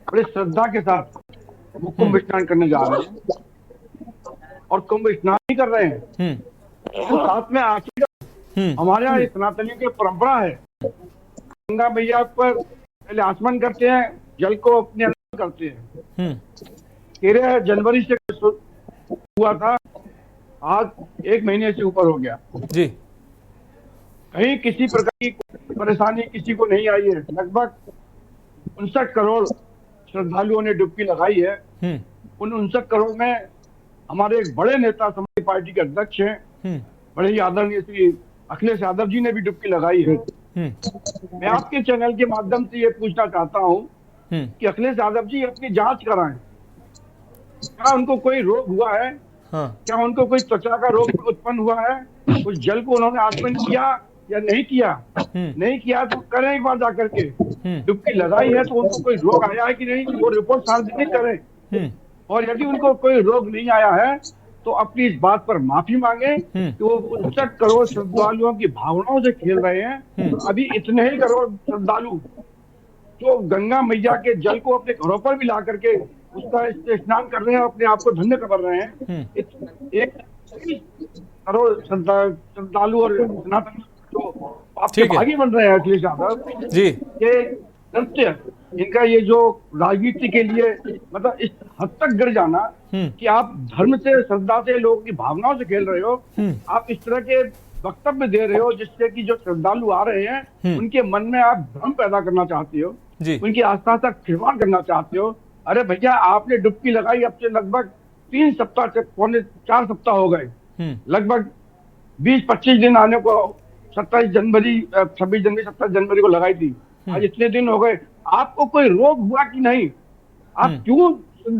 बड़े श्रद्धा के साथ वो कुंभ स्नान करने जा रहे हैं और कुंभ स्नान ही कर रहे हैं तो साथ में आशीर्वाद। हमारे यहाँ सनातनियों की परंपरा है, गंगा मैया पर पहले आचमन करते हैं, जल को अपने अंदर करते हैं। 13 जनवरी से हुआ था, आज 1 महीने से ऊपर हो गया जी। कहीं किसी प्रकार की परेशानी किसी को नहीं आई है। लगभग 59 करोड़ श्रद्धालुओं ने डुबकी लगाई है। उन 59 करोड़ में हमारे एक बड़े नेता समाजवादी पार्टी के अध्यक्ष हैं, बड़े ही आदरणीय श्री अखिलेश यादव जी ने भी डुबकी लगाई है। मैं आपके चैनल के माध्यम से ये पूछना चाहता हूँ कि अखिलेश यादव जी अपनी जांच कराएं। क्या उनको कोई रोग हुआ है? क्या उनको कोई त्वचा का रोग उत्पन्न हुआ है? उस जल को उन्होंने आचमन किया या नहीं किया? नहीं किया तो करें एक बार जाकर के। डुबकी लगाई है तो उनको कोई रोग आया है कि नहीं, वो रिपोर्ट सार्वजनिक करें। और यदि उनको कोई रोग नहीं आया है तो अपनी इस बात पर माफी मांगे कि वो 59 करोड़ श्रद्धालुओं की भावनाओं से खेल रहे हैं। अभी इतने ही करोड़ श्रद्धालु जो गंगा मैया के जल को अपने घरों पर भी ला करके उसका स्नान कर रहे हैं, अपने आप को धन्य कर रहे हैं। 1 करोड़ श्रद्धालु और सनातन जो आपके भागी बन रहे हैं अखिलेश यादव जी, ये नृत्य, इनका ये जो राजनीति के लिए मतलब इस हद तक गिर जाना कि आप धर्म से, श्रद्धा से, लोगों की भावनाओं से खेल रहे हो। आप इस तरह के वक्तव्य दे रहे हो जिससे कि जो श्रद्धालु आ रहे हैं उनके मन में आप भ्रम पैदा करना चाहते हो, उनकी आस्था तक खिलवाड़ करना चाहते हो। अरे भैया, आपने डुबकी लगाई अब से लगभग 3 सप्ताह से पौने 4 सप्ताह हो गए, लगभग 20-25 दिन आने को 26 जनवरी 27 जनवरी को लगाई थी। आज इतने दिन हो गए, आपको कोई रोग हुआ कि नहीं? आप क्यों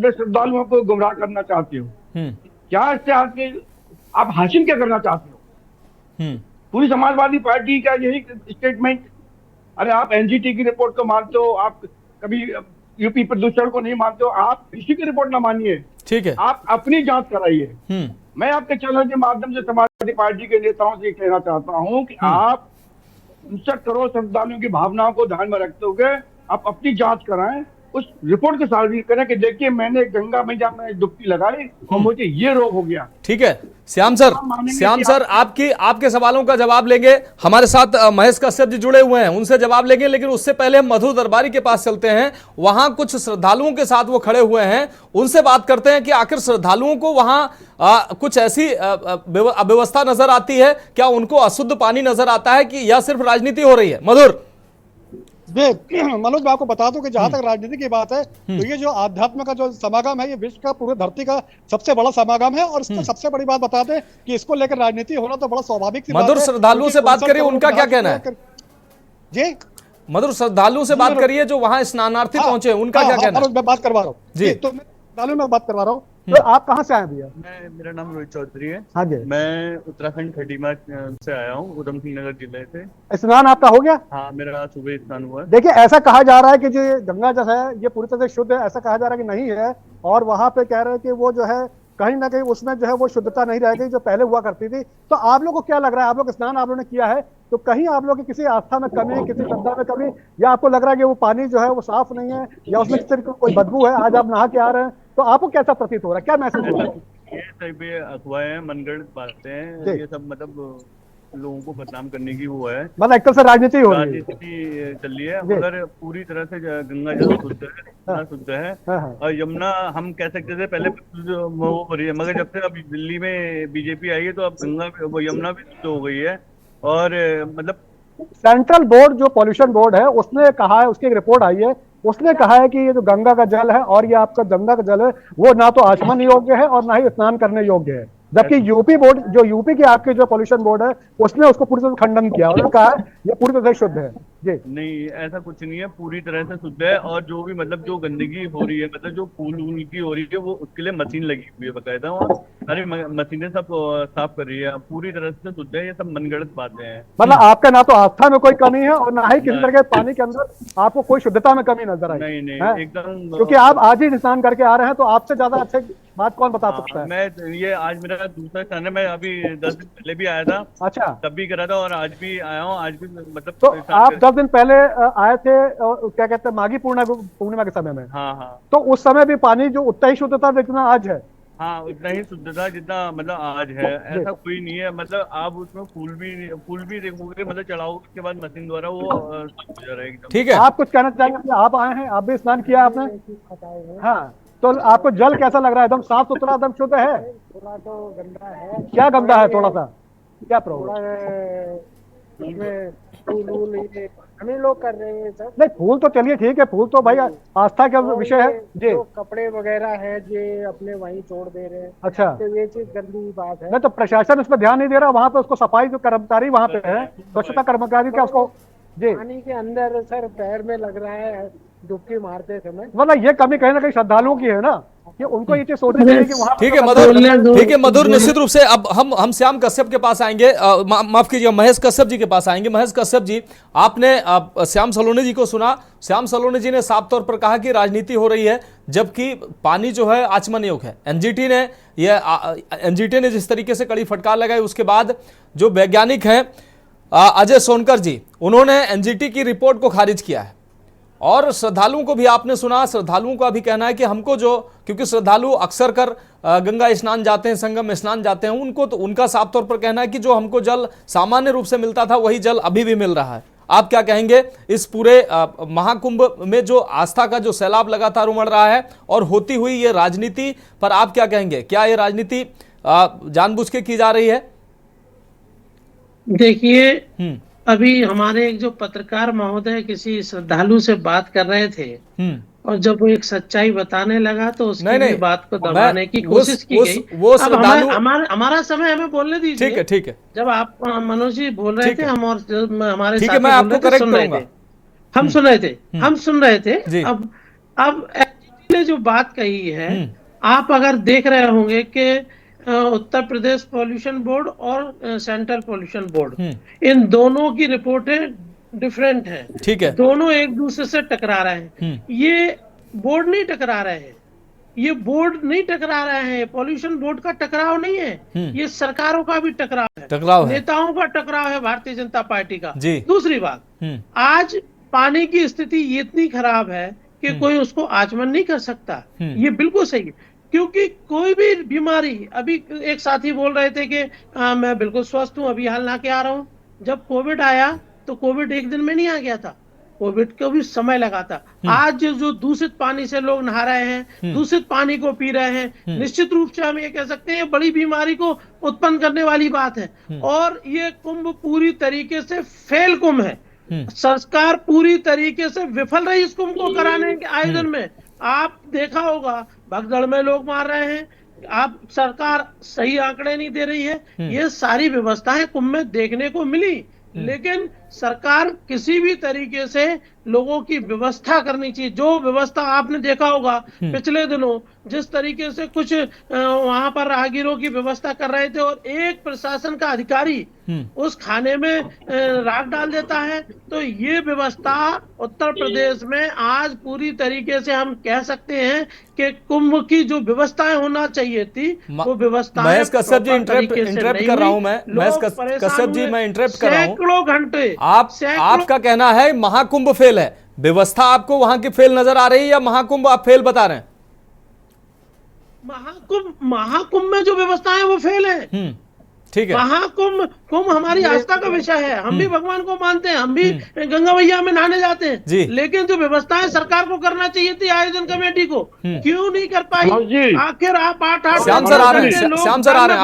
श्रद्धालुओं को गुमराह करना चाहते हो? क्या इससे आप हासिल क्या करना चाहते हो? पूरी समाजवादी पार्टी का यही स्टेटमेंट। अरे आप एनजीटी की रिपोर्ट को मानते हो, आप कभी यूपी प्रदूषण को नहीं मानते हो, आप किसी की रिपोर्ट ना मानिए, ठीक है, आप अपनी जांच कराइए। मैं आपके चैनल के माध्यम से समाजवादी पार्टी के नेताओं से कहना चाहता हूं कि आप 59 करोड़ श्रद्धालुओं की भावनाओं को ध्यान में रखते हुए आप अपनी जांच कराएं, उस रिपोर्ट को सार्वजनिक करें कि देखिए मैंने गंगा मैया में डुबकी लगाई और मुझे ये रोग हो गया। ठीक है श्याम सर आपके सवालों का जवाब लेंगे। हमारे साथ महेश कश्यप जी जुड़े हुए हैं, उनसे जवाब लेंगे, लेकिन उससे पहले हम मधुर दरबारी के पास चलते हैं। वहां कुछ श्रद्धालुओं के साथ वो खड़े हुए हैं, उनसे बात करते हैं कि आखिर श्रद्धालुओं को वहां कुछ ऐसी अव्यवस्था नजर आती है क्या? उनको अशुद्ध पानी नजर आता है कि या सिर्फ राजनीति हो रही है? मधुर मनोज, मैं आपको बता दूं कि जहां तक राजनीति की बात है तो ये जो आध्यात्म का जो समागम है ये विश्व का, पूरे धरती का सबसे बड़ा समागम है। और इसमें सबसे बड़ी बात बता दें कि इसको लेकर राजनीति होना तो बड़ा स्वाभाविक सी बात है। मधुर श्रद्धालुओं से बात करिए, उनका क्या कहना है? जी, मधुर श्रद्धालुओं से बात करिए जो वहां स्नानार्थी पहुंचे, उनका क्या कहना है? मैं बात करवा रहा हूँ जी, तो मैं बात करवा रहा हूँ। तो आप कहाँ से आए भैया? मेरा नाम रोहित चौधरी है। हाँ जी, मैं उत्तराखंड खटीमा से आया हूँ, उधम सिंह नगर जिले से। स्नान आपका हो गया? हाँ, मेरा सुबह स्नान हुआ। देखिए, ऐसा कहा जा रहा है कि जो गंगा जो है ये पूरी तरह से शुद्ध है, ऐसा कहा जा रहा है कि नहीं है। और वहां पे कह रहे हैं कि वो जो है कहीं ना कहीं उसमें जो है वो शुद्धता नहीं रह गई जो पहले हुआ करती थी। तो आप लोग को क्या लग रहा है, आप लोग स्नान आप लोगों ने किया है, तो कहीं आप लोग की किसी आस्था में कमी, किसी श्रद्धा में कमी, या आपको लग रहा है कि वो पानी जो है वो साफ नहीं है, या उसमें सिर्फ कोई बदबू है, आज आप नहा के आ रहे हैं, तो आपको कैसा प्रतीत हो रहा है, क्या महसूस हो रहा है? ये सब ये अफवाहें हैं, मनगढ़ंत बातें हैं, जी। ये सब मतलब लोगों को बदनाम करने की वो है, मतलब एक तरह से राजनीति हो रही है। राजनीति चल रही है। जी। मगर पूरी तरह से गंगा जल शुद्ध है, इतना शुद्ध है। हाँ, हाँ। और यमुना हम कह सकते थे पहले वो हो रही है, मगर जब से अभी दिल्ली में बीजेपी आई है तो अब गंगा वो यमुना भी शुद्ध हो गई है। और मतलब सेंट्रल बोर्ड जो पॉल्यूशन बोर्ड है उसने कहा है, उसकी एक रिपोर्ट आई है, उसने कहा है कि ये जो गंगा का जल है और ये आपका गंगा का जल है वो ना तो आचमन योग्य है और ना ही स्नान करने योग्य है। जबकि यूपी बोर्ड, जो यूपी की आपकी जो पॉल्यूशन बोर्ड है, उसने उसको पूरी तरह से खंडन किया, उन्होंने कहा है ये पूरी तरह से शुद्ध है। जी। नहीं, ऐसा कुछ नहीं है, पूरी तरह से शुद्ध है। और जो भी मतलब जो गंदगी हो रही है, मतलब जो फूल वूल की हो रही है, वो उसके लिए मशीन लगी हुई है बकायदा, वहाँ सारी मशीनें सब साफ कर रही है, पूरी तरह से शुद्ध है। ये सब मनगढ़ंत बातें हैं। मतलब आपका ना तो आस्था में कोई कमी है और ना ही किसी तरह के पानी के अंदर आपको कोई शुद्धता में कमी नजर आई। नहीं नहीं, है? एकदम। क्योंकि आप आज ही स्नान करके आ रहे हैं, तो आपसे ज्यादा अच्छे बात कौन बता सकता है? मैं ये आज मेरा दूसरा स्थान है, मैं अभी 10 दिन पहले भी आया था, अच्छा। तब भी करा था और आज भी आया हूँ। आज भी मतलब तो आप 10 दिन पहले आए थे, क्या कहते हैं, माघी पूर्णिमा के समय में। हाँ हाँ तो उस समय भी पानी जो उतना ही शुद्ध था जितना आज है? हाँ, उतना ही शुद्ध था जितना मतलब आज है। ऐसा कोई नहीं है, मतलब आप उसमें फूल भी देखोगे, मतलब चढ़ाओ उसके बाद मशीन द्वारा वो शुद्ध हो जा रहा है एकदम। ठीक है। आप कुछ कहना चाहेंगे कि आप आए हैं, आप भी स्नान किया आपने? हाँ, तो आपको जल कैसा लग रहा है? एकदम साफ सुथरा, एकदम शुद्ध है? थोड़ा तो गंदा है। क्या गंदा है? थोड़ा सा क्या प्रॉब्लम? इसमें फूल वूल ये हमें लोग कर रहे हैं सब। नहीं, फूल तो चलिए ठीक है, फूल तो भाई आस्था का और विषय है। ये जी। जो कपड़े वगैरह है ये अपने वहीं छोड़ दे रहे हैं, अच्छा। तो ये चीज गंदी बात है। नहीं तो प्रशासन इस पर ध्यान नहीं दे रहा, वहां पे उसको सफाई जो कर्मचारी वहां पे है, स्वच्छता कर्मचारी क्या उसको। जी। पानी के अंदर सर पैर में लग रहा है डुबकी मारते समय। मतलब ये कमी कहीं ना कहीं श्रद्धालुओं की है ना, कि उनको ये चीज सोचनी चाहिए कि वहां। ठीक है मधुर, ठीक है मधुर, निश्चित रूप से अब हम श्याम कश्यप के पास आएंगे, माफ कीजिए महेश कश्यप जी के पास आएंगे। महेश कश्यप जी, आपने श्याम सलोनी जी को सुना। श्याम सलोनी जी ने साफ तौर पर कहा कि राजनीति हो रही है, जबकि पानी जो है आचमन योग्य है। एनजीटी ने जिस तरीके से कड़ी फटकार लगाई, उसके बाद जो वैज्ञानिक हैं अजय सोनकर जी, उन्होंने एनजीटी की रिपोर्ट को खारिज किया है। और श्रद्धालुओं को भी आपने सुना, श्रद्धालुओं का भी कहना है कि हमको जो, क्योंकि श्रद्धालु अक्सर कर गंगा स्नान जाते हैं, संगम में स्नान जाते हैं, उनको तो उनका साफ तौर पर कहना है कि जो हमको जल सामान्य रूप से मिलता था वही जल अभी भी मिल रहा है। आप क्या कहेंगे इस पूरे महाकुंभ में जो आस्था का जो सैलाब लगातार उमड़ रहा है और होती हुई ये राजनीति पर आप क्या कहेंगे? क्या ये राजनीति जानबूझ के की जा रही है? देखिए, अभी हमारे एक जो पत्रकार महोदय किसी श्रद्धालु से बात कर रहे थे, और जब वो एक सच्चाई बताने लगा तो उसकी भी बात को दबाने की कोशिश की गई। वो अब हमारा समय हमें बोलने दीजिए। ठीक है, ठीक है। जब आप मनोज जी बोल रहे थे, हम और हमारे ठीक है, मैं आपको करेक्ट करूंगा। हम सुन रहे थे। अब ने जो बात कही है, आप अगर देख रहे होंगे कि उत्तर प्रदेश पॉल्यूशन बोर्ड और सेंट्रल पॉल्यूशन बोर्ड, इन दोनों की रिपोर्टें डिफरेंट हैं। ठीक है। दोनों एक दूसरे से टकरा रहे हैं। ये बोर्ड नहीं टकरा रहे हैं, ये बोर्ड नहीं टकरा रहे हैं, पॉल्यूशन बोर्ड का टकराव नहीं है, ये सरकारों का भी टकराव है, नेताओं का टकराव है, भारतीय जनता पार्टी का। दूसरी बात, आज पानी की स्थिति ये इतनी खराब है कि कोई उसको आचमन नहीं कर सकता। ये बिल्कुल सही है, क्योंकि कोई भी बीमारी, अभी एक साथी बोल रहे थे कि मैं बिल्कुल स्वस्थ हूं, अभी हाल नहा के आ रहा हूं। जब कोविड आया तो कोविड एक दिन में नहीं आ गया था, कोविड को भी समय लगा था। आज जो दूषित पानी से लोग नहा रहे हैं, दूषित पानी को पी रहे हैं, निश्चित रूप से हम ये कह सकते हैं बड़ी बीमारी को उत्पन्न करने वाली बात है। और ये कुंभ पूरी तरीके से फेल कुंभ है। सरकार पूरी तरीके से विफल रही इस कुंभ को कराने के आयोजन में। आप देखा होगा भगदड़ में लोग मार रहे हैं, आप सरकार सही आंकड़े नहीं दे रही है। ये सारी व्यवस्थाएं कुंभ में देखने को मिली, लेकिन सरकार किसी भी तरीके से लोगों की व्यवस्था करनी चाहिए। जो व्यवस्था आपने देखा होगा पिछले दिनों जिस तरीके से कुछ वहां पर राहगीरों की व्यवस्था कर रहे थे और एक प्रशासन का अधिकारी उस खाने में राख डाल देता है, तो ये व्यवस्था उत्तर प्रदेश में आज पूरी तरीके से हम कह सकते हैं कि कुंभ की जो व्यवस्थाएं होना चाहिए थी वो व्यवस्थाएं महेश कश्यप जी इंटरप्ट कर रहा हूं मैं, महेश कश्यप जी मैं इंटरप्ट कर रहा हूं। सैकड़ों घंटे आपका कहना है महाकुंभ फेल है, व्यवस्था आपको वहां की फेल नजर आ रही है या महाकुंभ आप फेल बता रहे हैं? महाकुंभ में जो व्यवस्था है वो फेल है। ठीक है। कुंभ हमारी आस्था का विषय है, हम भी भगवान को मानते हैं, हम भी गंगा मैया में नहाने जाते हैं जी। लेकिन जो व्यवस्थाएं सरकार को करना चाहिए थी आयोजन कमेटी को, क्यों नहीं कर पाई? आखिर आप 8-8 श्याम सर आ रहे हैं, श्याम सर आ रहे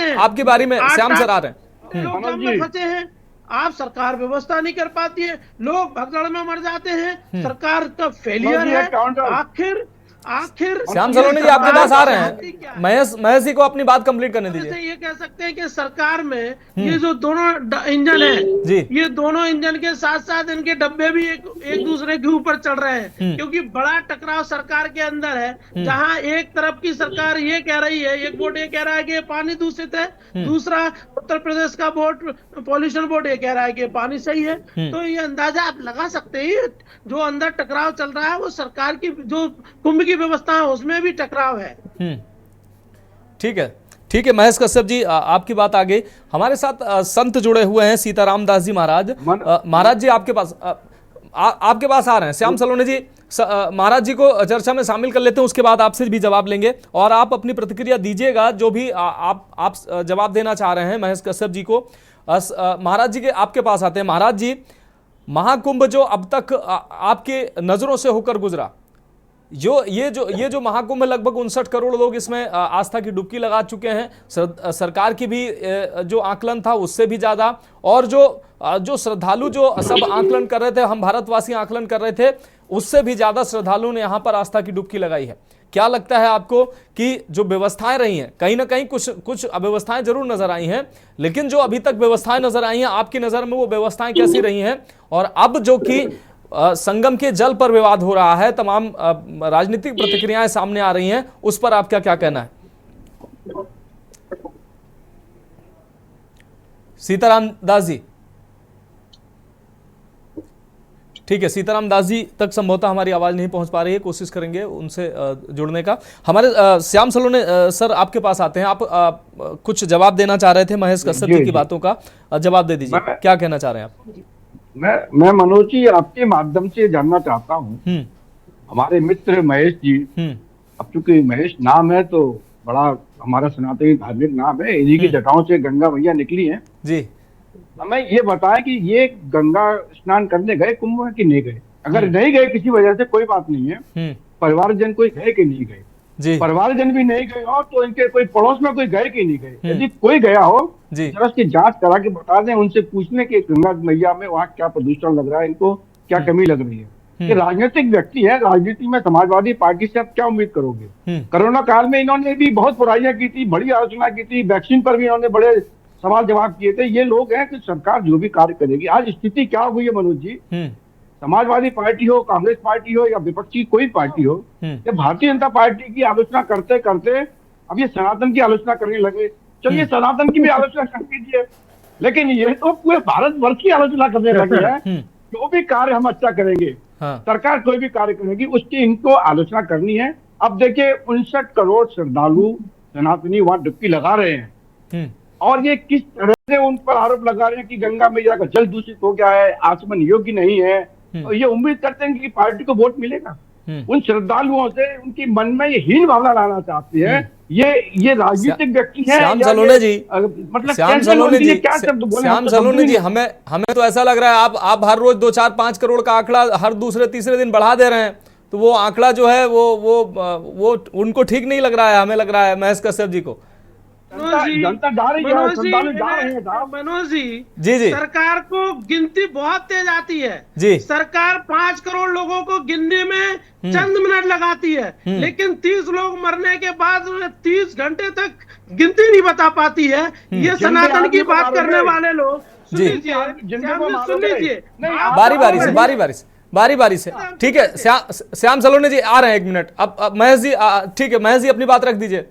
हैं, आपकी बारी में श्याम सर आ रहे हैं। लोग जाम में फंसे हैं, आप सरकार व्यवस्था नहीं कर पाती है, लोग भगदड़ में मर जाते हैं, सरकार का फेलियर है। आखिर श्याम सलोनी जी आपके पास आ रहे हैं, महेश जी को अपनी बात कंप्लीट करने दीजिए। ये कह सकते हैं कि सरकार में ये जो दोनों इंजन है जी, ये दोनों इंजन के साथ साथ इनके डब्बे भी एक दूसरे के ऊपर चढ़ रहे हैं, क्योंकि बड़ा टकराव सरकार के अंदर है। जहां एक तरफ की सरकार ये कह रही है, एक बोर्ड ये कह रहा है कि पानी दूषित है, दूसरा उत्तर प्रदेश का बोर्ड पॉल्यूशन बोर्ड ये कह रहा है कि पानी सही है। तो ये अंदाजा आप लगा सकते हैं जो अंदर टकराव चल रहा है वो सरकार की जो कुंभ की व्यवस्था है उसमें भी टकराव है। ठीक है, ठीक है महेश कश्यप जी आपकी बात आ गई। हमारे साथ संत जुड़े हुए हैं सीताराम दास जी महाराज। महाराज जी आपके पास आ रहे हैं। श्याम सलोनी जी महाराज जी को चर्चा में शामिल कर लेते हैं, उसके बाद आपसे भी जवाब लेंगे और आप अपनी प्रतिक्रिया दीजिएगा जो भी आप जवाब देना चाह रहे हैं महेश कश्यप जी को। महाराज जी के आपके पास आते हैं। महाराज जी, महाकुंभ जो अब तक आपके नजरों से होकर गुजरा, ये जो महाकुंभ लगभग 59 करोड़ लोग इसमें आस्था की डुबकी लगा चुके हैं, सरकार की भी जो आकलन था उससे भी ज्यादा, और जो श्रद्धालु जो सब आकलन कर रहे थे, हम भारतवासी आकलन कर रहे थे, उससे भी ज्यादा श्रद्धालुओं ने यहां पर आस्था की डुबकी लगाई है। क्या लगता है आपको कि जो व्यवस्थाएं रही हैं, कहीं ना कहीं कुछ अव्यवस्थाएं जरूर नजर आई हैं, लेकिन जो अभी तक व्यवस्थाएं नजर आई हैं आपकी नजर में वो व्यवस्थाएं कैसी रही हैं? और अब जो कि संगम के जल पर विवाद हो रहा है, तमाम राजनीतिक प्रतिक्रियाएं सामने आ रही हैं, उस पर आपका क्या कहना है? सीताराम दास जी, ठीक है, सीताराम दास जी तक संभवतः हमारी आवाज नहीं पहुंच पा रही है, कोशिश करेंगे उनसे जुड़ने का। हमारे श्याम सलोनी सर आपके पास आते हैं, आप कुछ जवाब देना चाह रहे थे महेश कश्यप जी की बातों का, जवाब दे दीजिए, क्या कहना चाह रहे हैं आप? मैं मनोज जी आपके माध्यम से जानना चाहता हूँ, हमारे मित्र महेश जी, अब चूंकि महेश नाम है तो बड़ा हमारा सनातनी धार्मिक नाम है, इन्हीं की जटाओं से गंगा मैया निकली है जी। हमें ये बताएं कि ये गंगा स्नान करने गए कुंभ में कि नहीं गए? अगर नहीं गए किसी वजह से कोई बात नहीं है, परिवारजन कोई गए कि नहीं गए, परिवारजन भी नहीं गए हो तो इनके कोई पड़ोस में कोई गए कि नहीं गए, यदि कोई गया हो जरा उसकी जांच करा के बता दें, उनसे पूछने की गंगा मैया में वहाँ क्या प्रदूषण लग रहा है, इनको क्या कमी लग रही है। ये राजनीतिक व्यक्ति है, राजनीति में समाजवादी पार्टी से आप क्या उम्मीद करोगे? कोरोना काल में इन्होंने भी बहुत बुराइयां की थी, बड़ी आलोचना की थी, वैक्सीन पर भी इन्होंने बड़े सवाल जवाब किए थे। ये लोग हैं कि सरकार जो भी कार्य करेगी। आज स्थिति क्या हुई है मनोज जी, समाजवादी पार्टी हो, कांग्रेस पार्टी हो या विपक्षी कोई पार्टी हो, ये भारतीय जनता पार्टी की आलोचना करते करते अब ये सनातन की आलोचना करने लगे। चलिए सनातन की भी आलोचना कर दीजिए, लेकिन ये तो पूरे भारतवर्ष की आलोचना करने लगे हैं। जो भी कार्य हम अच्छा करेंगे, सरकार कोई भी कार्य करेगी उसकी इनको आलोचना करनी है। अब देखिए 59 करोड़ श्रद्धालु सनातनी वहां डुबकी लगा रहे हैं और ये किस तरह से उन पर आरोप लगा रहे हैं कि गंगा मैया का जल दूषित हो गया है, आचमन योग्य नहीं है, और ये उम्मीद करते हैं कि पार्टी को वोट मिलेगा। उन श्रद्धालुओं से उनकी मन में ये हीन भावना लाना चाहती है। ये राजनीतिक व्यक्ति है। श्याम सलोनी जी, मतलब श्याम सलोनी जी, हमें तो ऐसा लग रहा है आप हर रोज 2-4-5 करोड़ का आंकड़ा हर दूसरे तीसरे दिन बढ़ा दे रहे हैं, तो वो आंकड़ा जो है वो उनको ठीक नहीं लग रहा है, हमें लग रहा है महेश कश्यप जी को। मनोज जी, सरकार को गिनती बहुत तेज आती है जी। सरकार 5 करोड़ लोगों को गिनने में चंद मिनट लगाती है, लेकिन 30 लोग मरने के बाद 30 घंटे तक गिनती नहीं बता पाती है। ये सनातन की बात करने वाले लोग सुन लीजिए, बारी बारी से बारी बारी से, ठीक है। श्याम सलोनी जी आ रहे हैं, 1 मिनट। अब महेश जी, ठीक है, महेश जी अपनी बात रख दीजिए।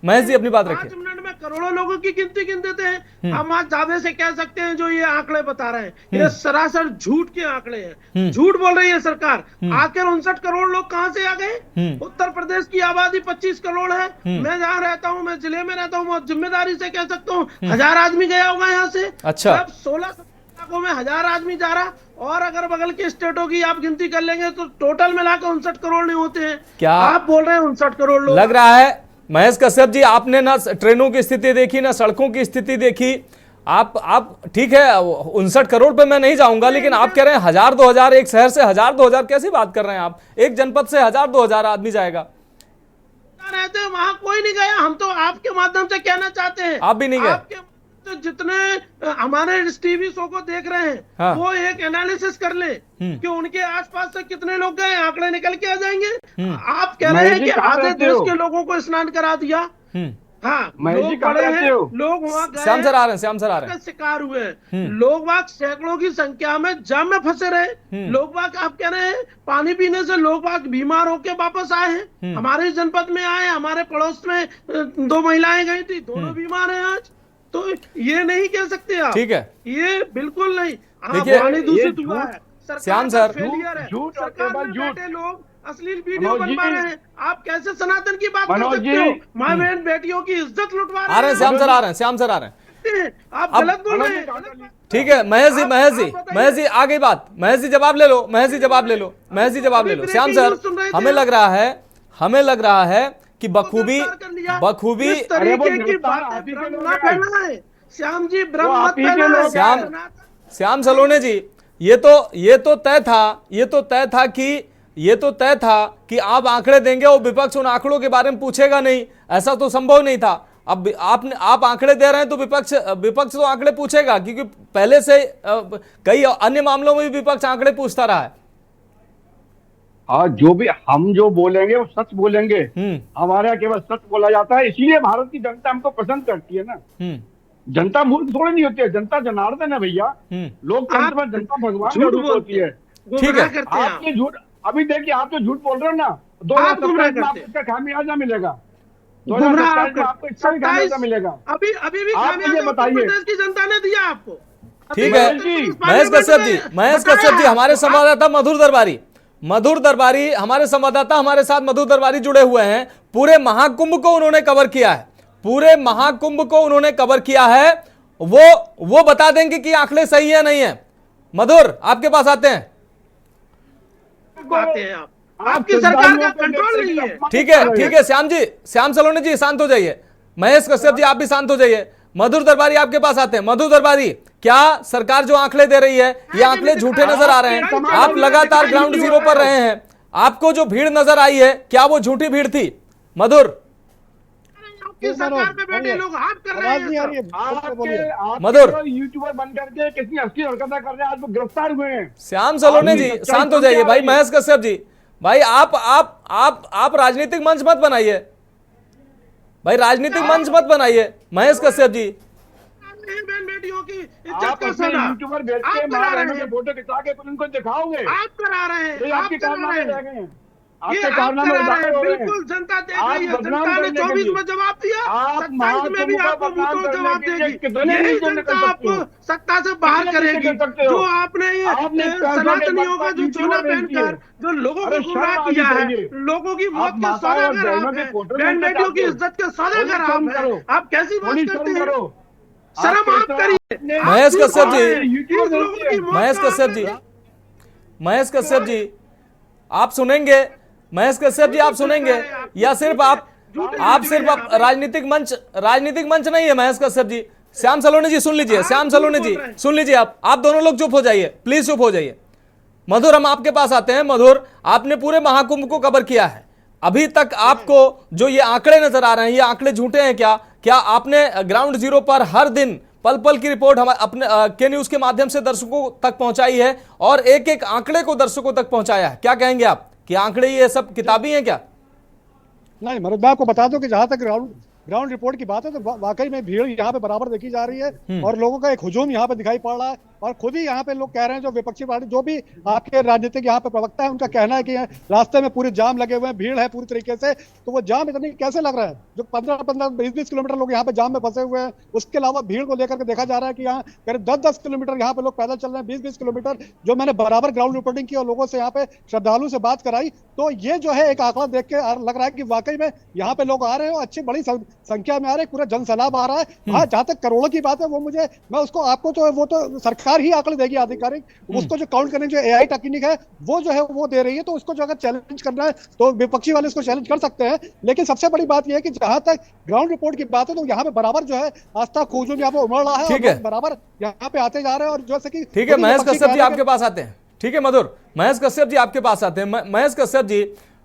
महेश जी अपनी बात रखिए। 5 मिनट में करोड़ों लोगों की गिनती गिन देते हैं। हम आज दावे से कह सकते हैं जो ये आंकड़े बता रहे हैं ये सरासर झूठ के आंकड़े हैं। झूठ बोल रही है सरकार। आखिर 59 करोड़ लोग कहां से आ गए? उत्तर प्रदेश की आबादी 25 करोड़ है। मैं जहां रहता हूं, मैं जिले में रहता हूं, जिम्मेदारी से कह सकता हूँ 1000 आदमी गया होगा यहाँ से। अच्छा। अब 16 इलाकों में 1000 आदमी जा रहा, और अगर बगल के स्टेटों की आप गिनती कर लेंगे तो टोटल मिलाकर 59 करोड़ नहीं होते हैं। क्या आप बोल रहे हैं 59 करोड़ लोग? लग रहा है महेश कश्यप जी, आपने ना ट्रेनों की स्थिति देखी ना सड़कों की स्थिति देखी। आप ठीक है 59 करोड़ पे मैं नहीं जाऊंगा, लेकिन आप कह रहे हैं 1000 2000, एक शहर से 1000 2000 कैसी बात कर रहे हैं आप? एक जनपद से 1000 2000 आदमी जाएगा। रहते हैं वहां कोई नहीं गया। हम तो आपके माध्यम से कहना चाहते हैं, आप भी नहीं गए? आपके तो जितने हमारे इस टीवी शो को देख रहे हैं, हाँ। वो एक एनालिसिस कर ले कि उनके आसपास से कितने लोग गए, आंकड़े निकल के आ जाएंगे। आप कह रहे हैं कि आधे देश के लोगों को स्नान करा दिया। हाँ, लोग बड़े हैं, लोग वहाँ गए, श्याम सर आ रहे हैं, श्याम सर आ रहे हैं। शिकार हुए हैं लोग बाग, सैकड़ों की संख्या में जाम में फंसे रहे लोग बाग। आप कह रहे हैं पानी पीने से लोग बाग बीमार होके वापस आए हैं। हमारे जनपद में आए, हमारे पड़ोस में 2 महिलाएं गई थी, दोनों बीमार हैं आज। तो ये नहीं कह सकते आप, ठीक है, ये बिल्कुल नहीं। देखिए, पानी दूषित हुआ है, श्याम सर, झूठ और सरकार केवल में झूठ। बैठे लोग अश्लील वीडियो बनवा रहे हैं। आप कैसे सनातन की बात कर सकते हो? माँ बहन बेटियों की इज्जत लुटवा रहे हैं। आ रहे हैं श्याम सर, आ रहे हैं, श्याम सर आ रहे हैं। आप गलत बोल रहे हैं। ठीक है महेश जी, महेश जी आ गई बात। महेश जी जवाब ले लो, महेश जी जवाब ले लो, महेश जी जवाब ले लो। श्याम सर, हमें लग रहा है कि बखूबी इस तरीके की बातें भ्रम ना फैलाएं। श्याम जी भ्रम मत फैलाएं। श्याम सलोनी जी, ये तो तय था कि आप आंकड़े देंगे और विपक्ष उन आंकड़ों के बारे में पूछेगा नहीं। ऐसा तो संभव नहीं था। अब आप आंकड़े दे रहे हैं तो विपक्ष तो आंकड़े पूछेगा, क्योंकि पहले से कई अन्य मामलों में भी विपक्ष आंकड़े पूछता रहा है। जो भी हम जो बोलेंगे वो सच बोलेंगे। हमारे यहाँ केवल सच बोला जाता है, इसीलिए भारत की जनता हमको पसंद करती है ना। जनता मूर्ख थोड़ी नहीं होती है, जनता जनार्दन है भैया। लोकतंत्र में जनता भगवान के रूप होती है। ठीक है, आपने झूठ, अभी देखिए आप जो झूठ बोल रहे हो ना, 2027 में आपको इसका खामियाजा मिलेगा। 2027 में आपको इसका भी खामियाजा मिलेगा। अभी भी खामियाजा उत्तर प्रदेश की जनता ने दिया आपको। ठीक है महेश कश्यप जी, हमारे संवाददाता मधुर दरबारी हमारे संवाददाता हमारे साथ मधुर दरबारी जुड़े हुए हैं। पूरे महाकुंभ को उन्होंने कवर किया है, वो बता देंगे कि आंकड़े सही है नहीं है। मधुर, आपके पास आते हैं। आपकी सरकार का कंट्रोल नहीं है। ठीक है श्याम सलोनी जी शांत हो जाइए। महेश कश्यप जी आप भी शांत हो जाइए। मधुर दरबारी आपके पास आते हैं। मधुर दरबारी, क्या सरकार जो आंकड़े दे रही है ये आंकड़े झूठे नजर आ रहे हैं? आप लगातार ग्राउंड जीरो पर रहे हैं, आपको जो भीड़ नजर आई है क्या वो झूठी भीड़ थी? मधुर, सरकार में बैठे लोग हाथ कर रहे हैं। मधुर, यूट्यूबर बन करके कितनी असली हरकतें कर रहे हैं, आज वो गिरफ्तार हुए हैं। श्याम सलोनी जी शांत हो जाइए। भाई महेश कश्यप जी, भाई आप राजनीतिक मंच मत बनाइए भाई, राजनीतिक मंच मत बनाइए। महेश कश्यप जी, बेटियों की इज्जत आप का अपने सौदा यूट्यूबर बेच के मार रहे हैं, फोटो खिंचा के उनको दिखाओगे, आप करा रहे हैं। आपके कारनामे रह गए हैं, ये आपके कारनामे उजागर हो रहे हैं। बिल्कुल जनता देख आप रही है। बदनाम जनता ने करने के 24 लिए। में जवाब दिया, आप 27 में भी आपको बदनाम मुंह तोड़ जवाब करने के लिए देगी। कितने यही नीचे जनता निकल सकते आपको हो? सत्ता से बाहर कितने नीचे करेगी। निकल सकते हो? जो आपने ये आपने सनातनियों का जो यूट्यूबर चोला बेच दिए। पहनकर जो लोगों को अरे गुमराह शर्म किया आनी है, चाहिए। लोगों की मौत आप के माता सौदा और कर बहनों आप के हैं, फोटो बहन लेकर बेटियों की जाते हो। इज्जत के सौदा थोड़ी कर आप शर्म हैं। करो। आप कैसी बात थोड़ी करते शर्म हैं? करो। शर्म आप करिए। महेश कश्यप जी, महेश महेश कश्यप जी आप सुनेंगे? महेश कश्यप जी आप सुनेंगे या सिर्फ आप राजनीतिक मंच नहीं है महेश कश्यप जी? श्याम सलोनी जी सुन लीजिए, श्याम सलोनी जी सुन लीजिए, आप दोनों लोग चुप हो जाइए, प्लीज चुप हो जाइए। मधुर, हम आपके पास आते हैं। मधुर, आपने पूरे महाकुंभ को कवर किया है, अभी तक आपको जो ये आंकड़े नजर आ रहे हैं ये आंकड़े झूठे हैं क्या आपने ग्राउंड जीरो पर हर दिन पल पल की रिपोर्ट हम अपने के न्यूज के माध्यम से दर्शकों तक पहुंचाई है और एक एक आंकड़े को दर्शकों तक पहुंचाया है? क्या कहेंगे आप कि आंकड़े ये सब किताबी हैं क्या? नहीं मनोज भाई, आपको बता दो कि जहां तक ग्राउंड रिपोर्ट की बात है तो वाकई में भीड़ यहाँ पे बराबर देखी जा रही है और लोगों का एक हुजूम यहाँ पे दिखाई पड़ रहा है और खुद ही यहाँ पे लोग कह रहे हैं, जो विपक्षी पार्टी, जो भी आपके राजनीतिक यहाँ पे प्रवक्ता है, उनका कहना है कि रास्ते में पूरे जाम लगे हुए हैं, भीड़ है पूरी तरीके से। तो वो जाम इतनी कैसे लग रहा है? जो 15-20 किलोमीटर लोग यहाँ पे जाम में फंसे हुए हैं। उसके अलावा भीड़ को लेकर के देखा जा रहा है कि यहाँ करीब 10-10 किलोमीटर यहाँ पे लोग पैदल चल रहे हैं, 20-20 किलोमीटर। जो मैंने बराबर ग्राउंड रिपोर्टिंग की और लोगों से यहाँ पे श्रद्धालु से बात कराई, तो ये जो है एक आंकड़ा देख के लग रहा है कि वाकई में यहाँ पे लोग आ रहे हैं, अच्छी बड़ी संख्या में आ रहे हैं, पूरा जनसैलाब आ रहा है। हाँ, जहां तक करोड़ों की बात है, वो मैं उसको आपको जो है वो तो सरकार ही आंकड़े देगी आधिकारिक, उसको जो काउंट करने जो AI टेक्निक है वो जो है वो दे रही है। तो उसको जो अगर चैलेंज करना है तो विपक्षी वाले इसको चैलेंज कर सकते हैं। लेकिन सबसे बड़ी बात यह है कि जहां तक ग्राउंड रिपोर्ट की बात है, तो यहाँ पे बराबर जो है आस्था खूजूम यहाँ पे उमड़ रहा है, और बराबर यहाँ पे आते जा रहे हैं। और जैसे कि ठीक है, महेश कश्यप जी आपके पास आते हैं। ठीक है मधुर, महेश कश्यप जी आपके पास आते हैं। महेश कश्यप जी,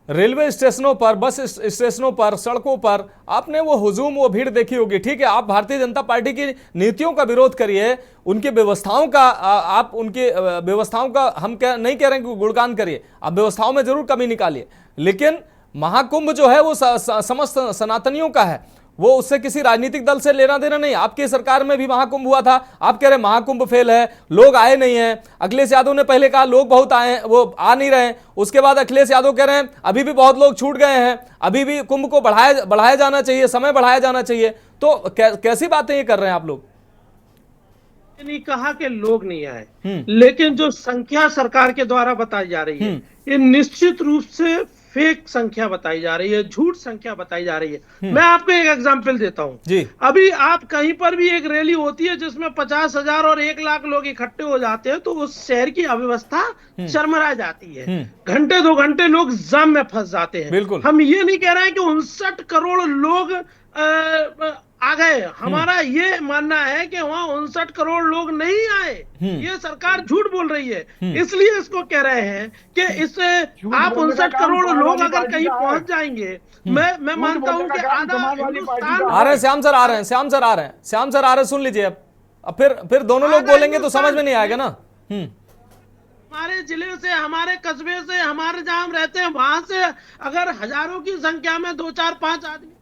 रेलवे स्टेशनों पर, बस स्टेशनों पर, सड़कों पर आपने वो हुजूम, वो भीड़ देखी होगी। ठीक है, आप भारतीय जनता पार्टी की नीतियों का विरोध करिए, उनकी व्यवस्थाओं का आप उनकी व्यवस्थाओं का हम नहीं कह रहे हैं कि गुणगान करिए, आप व्यवस्थाओं में जरूर कमी निकालिए, लेकिन महाकुंभ जो है वो समस्त सनातनियों का है, वो उससे किसी राजनीतिक दल से लेना देना नहीं। आपकी सरकार में भी महाकुंभ हुआ था, आप कह रहे हैं महाकुंभ फेल है, लोग आए नहीं हैं। अखिलेश यादव ने पहले कहा लोग बहुत आए हैं, वो आ नहीं रहे हैं। उसके बाद अखिलेश यादव कह रहे हैं अभी भी बहुत लोग छूट गए हैं, अभी भी कुंभ को बढ़ाया जाना चाहिए, समय बढ़ाया जाना चाहिए। तो कैसी बातें ये कर रहे हैं आप लोग? नहीं कहा कि लोग नहीं आए, लेकिन जो संख्या सरकार के द्वारा बताई जा रही है, ये निश्चित रूप से फेक संख्या बताई जा रही है, झूठ संख्या बताई जा रही है। मैं आपको एक एग्जांपल देता हूं। अभी आप कहीं पर भी एक रैली होती है जिसमें 50,000 और 1 लाख लोग इकट्ठे हो जाते हैं, तो उस शहर की अव्यवस्था चरमरा जाती है। घंटे 2 घंटे लोग जाम में फंस जाते हैं। बिल्कुल, हम ये नहीं कह रहे हैं कि 59 करोड़ लोग आ गए। हमारा ये मानना है कि वहां 59 करोड़ लोग नहीं आए, ये सरकार झूठ बोल रही है। इसलिए इसको कह रहे हैं कि इससे आप 59 करोड़ लोग अगर कहीं पहुंच जाएंगे, मैं मानता हूं कि आधा हिंदुस्तान। आ रहे हैं श्याम सर, आ रहे हैं श्याम सर, आ रहे हैं श्याम सर, आ रहे हैं, सुन लीजिए। अब फिर दोनों लोग बोलेंगे तो समझ में नहीं आएगा ना। हमारे जिले से, हमारे कस्बे से, हमारे जहां हम रहते हैं वहां से अगर हजारों की संख्या में 2, 4, 5 आदमी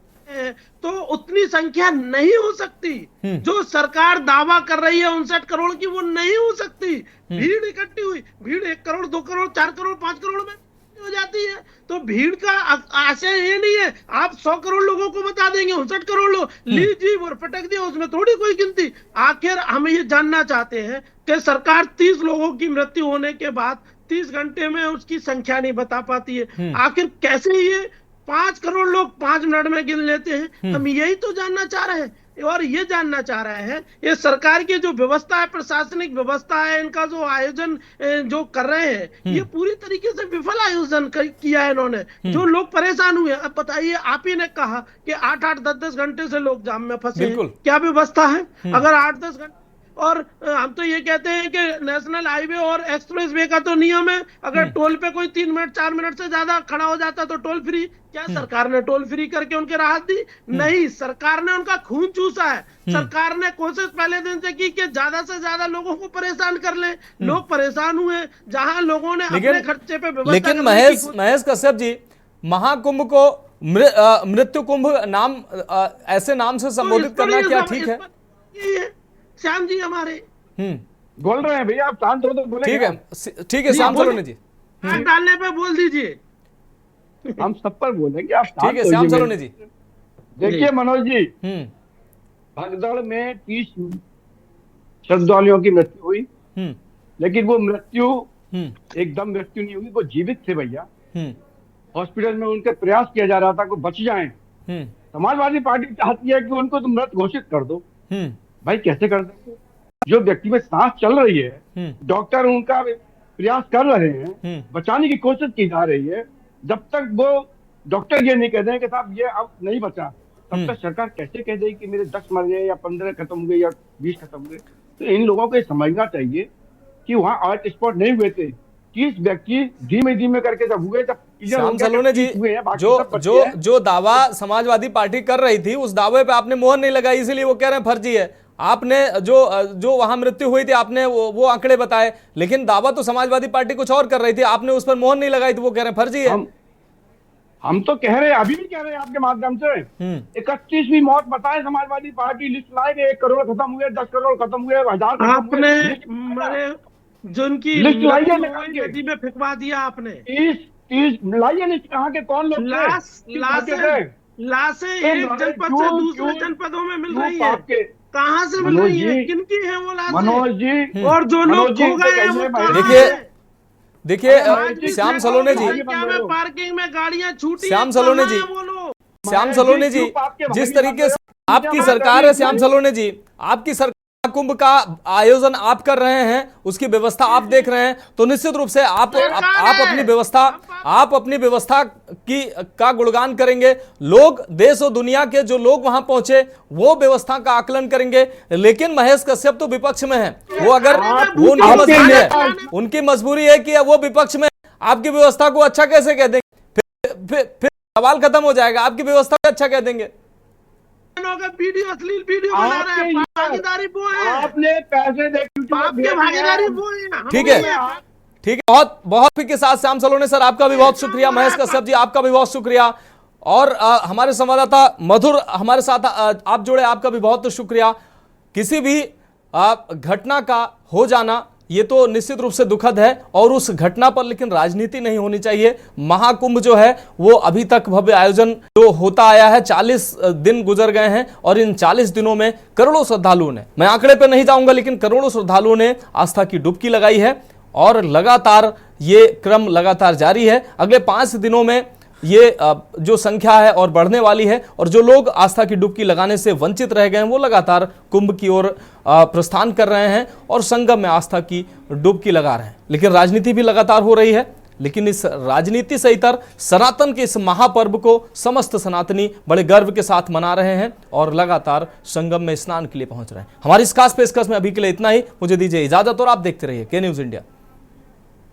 तो उतनी संख्या नहीं हो सकती। जो सरकार दावा कर रही है 59 करोड़ की, वो नहीं हो सकती। भीड़ इकट्ठी हुई, भीड़ 1 करोड़, 2 करोड़, 4 करोड़, 5 करोड़ में हो जाती है। तो भीड़ का आशय ये नहीं है आप 100 करोड़ लोगों को बता देंगे 59 करोड़ लोग लीजिए और पटक दिया, उसमें थोड़ी कोई गिनती। आखिर हम ये जानना चाहते हैं कि सरकार 30 लोगों की मृत्यु होने के बाद 30 घंटे में उसकी संख्या नहीं बता पाती है। आखिर कैसे ये 5 करोड़ लोग 5 मिनट में गिन लेते हैं? हम यही तो जानना चाह रहे हैं। और ये जानना चाह रहे हैं ये सरकार की जो व्यवस्था है, प्रशासनिक व्यवस्था है, इनका जो आयोजन जो कर रहे हैं, ये पूरी तरीके से विफल आयोजन किया है इन्होंने। जो लोग परेशान हुए, अब बताइए, आप ही ने कहा कि 8-8, 10-10 घंटे से लोग जाम में फंसे हैं। क्या व्यवस्था है? अगर 8-10 घंटे, और हम तो ये कहते हैं कि नेशनल हाईवे और एक्सप्रेस वे का तो नियम है, अगर टोल पे कोई 3 मिनट 4 मिनट से ज्यादा खड़ा हो जाता तो टोल फ्री। क्या सरकार ने टोल फ्री करके उनके राहत दी? नहीं, सरकार ने उनका खून चूसा है। सरकार ने कोशिश पहले दिन से की कि ज्यादा से ज्यादा लोगों को परेशान कर ले। लोग परेशान हुए, जहां लोगों ने अपने खर्चे पे व्यवस्था। लेकिन महेश कश्यप जी, महाकुंभ को मृत्यु कुंभ नाम ऐसे नाम से संबोधित करना क्या ठीक है? श्याम जी हमारे बोल रहे हैं भैया, आप शांत हो तो बोले। ठीक है श्याम सलोनी जी, डालने पे बोल दीजिए। हम सब पर बोलेंगे, आप ठीक है श्याम सलोनी जी। देखिए मनोज जी, भगदड़ में 30 श्रद्धालुओं की मृत्यु हुई, लेकिन वो मृत्यु एकदम मृत्यु नहीं हुई, वो जीवित थे भैया। हॉस्पिटल में उनके प्रयास किया जा रहा था कि बच जाएं। समाजवादी पार्टी चाहती है कि उनको तो मृत घोषित कर दो। भाई कैसे कर सकते? जो व्यक्ति में सांस चल रही है, डॉक्टर उनका प्रयास कर रहे हैं, बचाने की कोशिश की जा रही है। जब तक वो डॉक्टर ये नहीं कह दें कि साहब ये अब नहीं बचा, तब तक सरकार कैसे कह देगी कि मेरे 10 मर गए या 15 खत्म हुए या 20 खत्म हुए? तो इन लोगों को समझना चाहिए कि वहाँ हॉट स्पॉट नहीं हुए थे। 30 व्यक्ति धीमे धीमे करके जब हुए, जब श्याम सलोनी जी, जो दावा समाजवादी पार्टी कर रही थी, उस दावे पे आपने मोहर नहीं लगाई, इसीलिए वो कह रहे हैं फर्जी है। आपने जो वहां मृत्यु हुई थी, आपने वो आंकड़े बताए, लेकिन दावा तो समाजवादी पार्टी कुछ और कर रही थी, आपने उस पर मोहर नहीं लगाई, तो वो कह रहे हैं फर्जी है। हम तो कह रहे हैं, अभी भी कह रहे हैं आपके माध्यम से, 31वीं मौत बताए समाजवादी पार्टी, लिस्ट लाएंगे, 1 करोड़ खत्म हुए, 10 करोड़ खत्म हुए, 1000 खत्म आपने हुए, मैंने जो उनकी लिस्ट लाइए नदी में फेंकवा दिया आपने। 30 लाइए लिस्ट, कहाँ के कौन लोग लाशें एक जनपद से दूसरे जनपदों में मिल रही है, कहाँ से मिल रही है, किनकी है वो लाशें? मनोज जी, और जो लोग खो गए हैं वो देखिए श्याम सलोने जी, पार्किंग में गाड़ियां छूटी, श्याम सलोने जी, जिस तरीके से आपकी सरकार है, श्याम सलोने जी, आपकी सरकार कुंभ का आयोजन आप कर रहे हैं, उसकी व्यवस्था आप देख रहे हैं, तो निश्चित रूप से आप अपनी व्यवस्था की का गुणगान करेंगे। लोग, देश और दुनिया के जो लोग वहां पहुंचे वो व्यवस्था का आकलन करेंगे, लेकिन महेश कश्यप तो विपक्ष में है। वो अगर वो उनकी मजबूरी है, उनकी मजबूरी है कि वो विपक्ष में आपकी व्यवस्था को अच्छा कैसे कह देंगे? फिर सवाल खत्म हो जाएगा, आपकी व्यवस्था को अच्छा कह देंगे। वीडियो, अश्लील वीडियो बना रहे हैं, भागीदारी वो है, आपने पैसे भागीदारी वो है। ठीक है, बहुत के साथ श्याम सलोने सर आपका भी बहुत शुक्रिया, महेश कश्यप जी आपका भी बहुत शुक्रिया, और हमारे संवाददाता मधुर हमारे साथ आप जुड़े, आपका भी बहुत शुक्रिया। किसी भी घटना का हो जाना ये तो निश्चित रूप से दुखद है, और उस घटना पर लेकिन राजनीति नहीं होनी चाहिए। महाकुंभ जो है वो अभी तक भव्य आयोजन जो होता आया है, 40 दिन गुजर गए हैं, और इन 40 दिनों में करोड़ों श्रद्धालुओं ने, मैं आंकड़े पर नहीं जाऊंगा, लेकिन करोड़ों श्रद्धालुओं ने आस्था की डुबकी लगाई है, और लगातार ये क्रम लगातार जारी है। अगले 5 दिनों में ये जो संख्या है और बढ़ने वाली है, और जो लोग आस्था की डुबकी लगाने से वंचित रह गए हैं वो लगातार कुंभ की ओर प्रस्थान कर रहे हैं और संगम में आस्था की डुबकी लगा रहे हैं। लेकिन राजनीति भी लगातार हो रही है, लेकिन इस राजनीति से इतर सनातन के इस महापर्व को समस्त सनातनी बड़े गर्व के साथ मना रहे हैं और लगातार संगम में स्नान के लिए पहुंच रहे हैं। हमारी इस खास पेशकश में अभी के लिए इतना ही, मुझे दीजिए इजाजत और आप देखते रहिए के न्यूज इंडिया।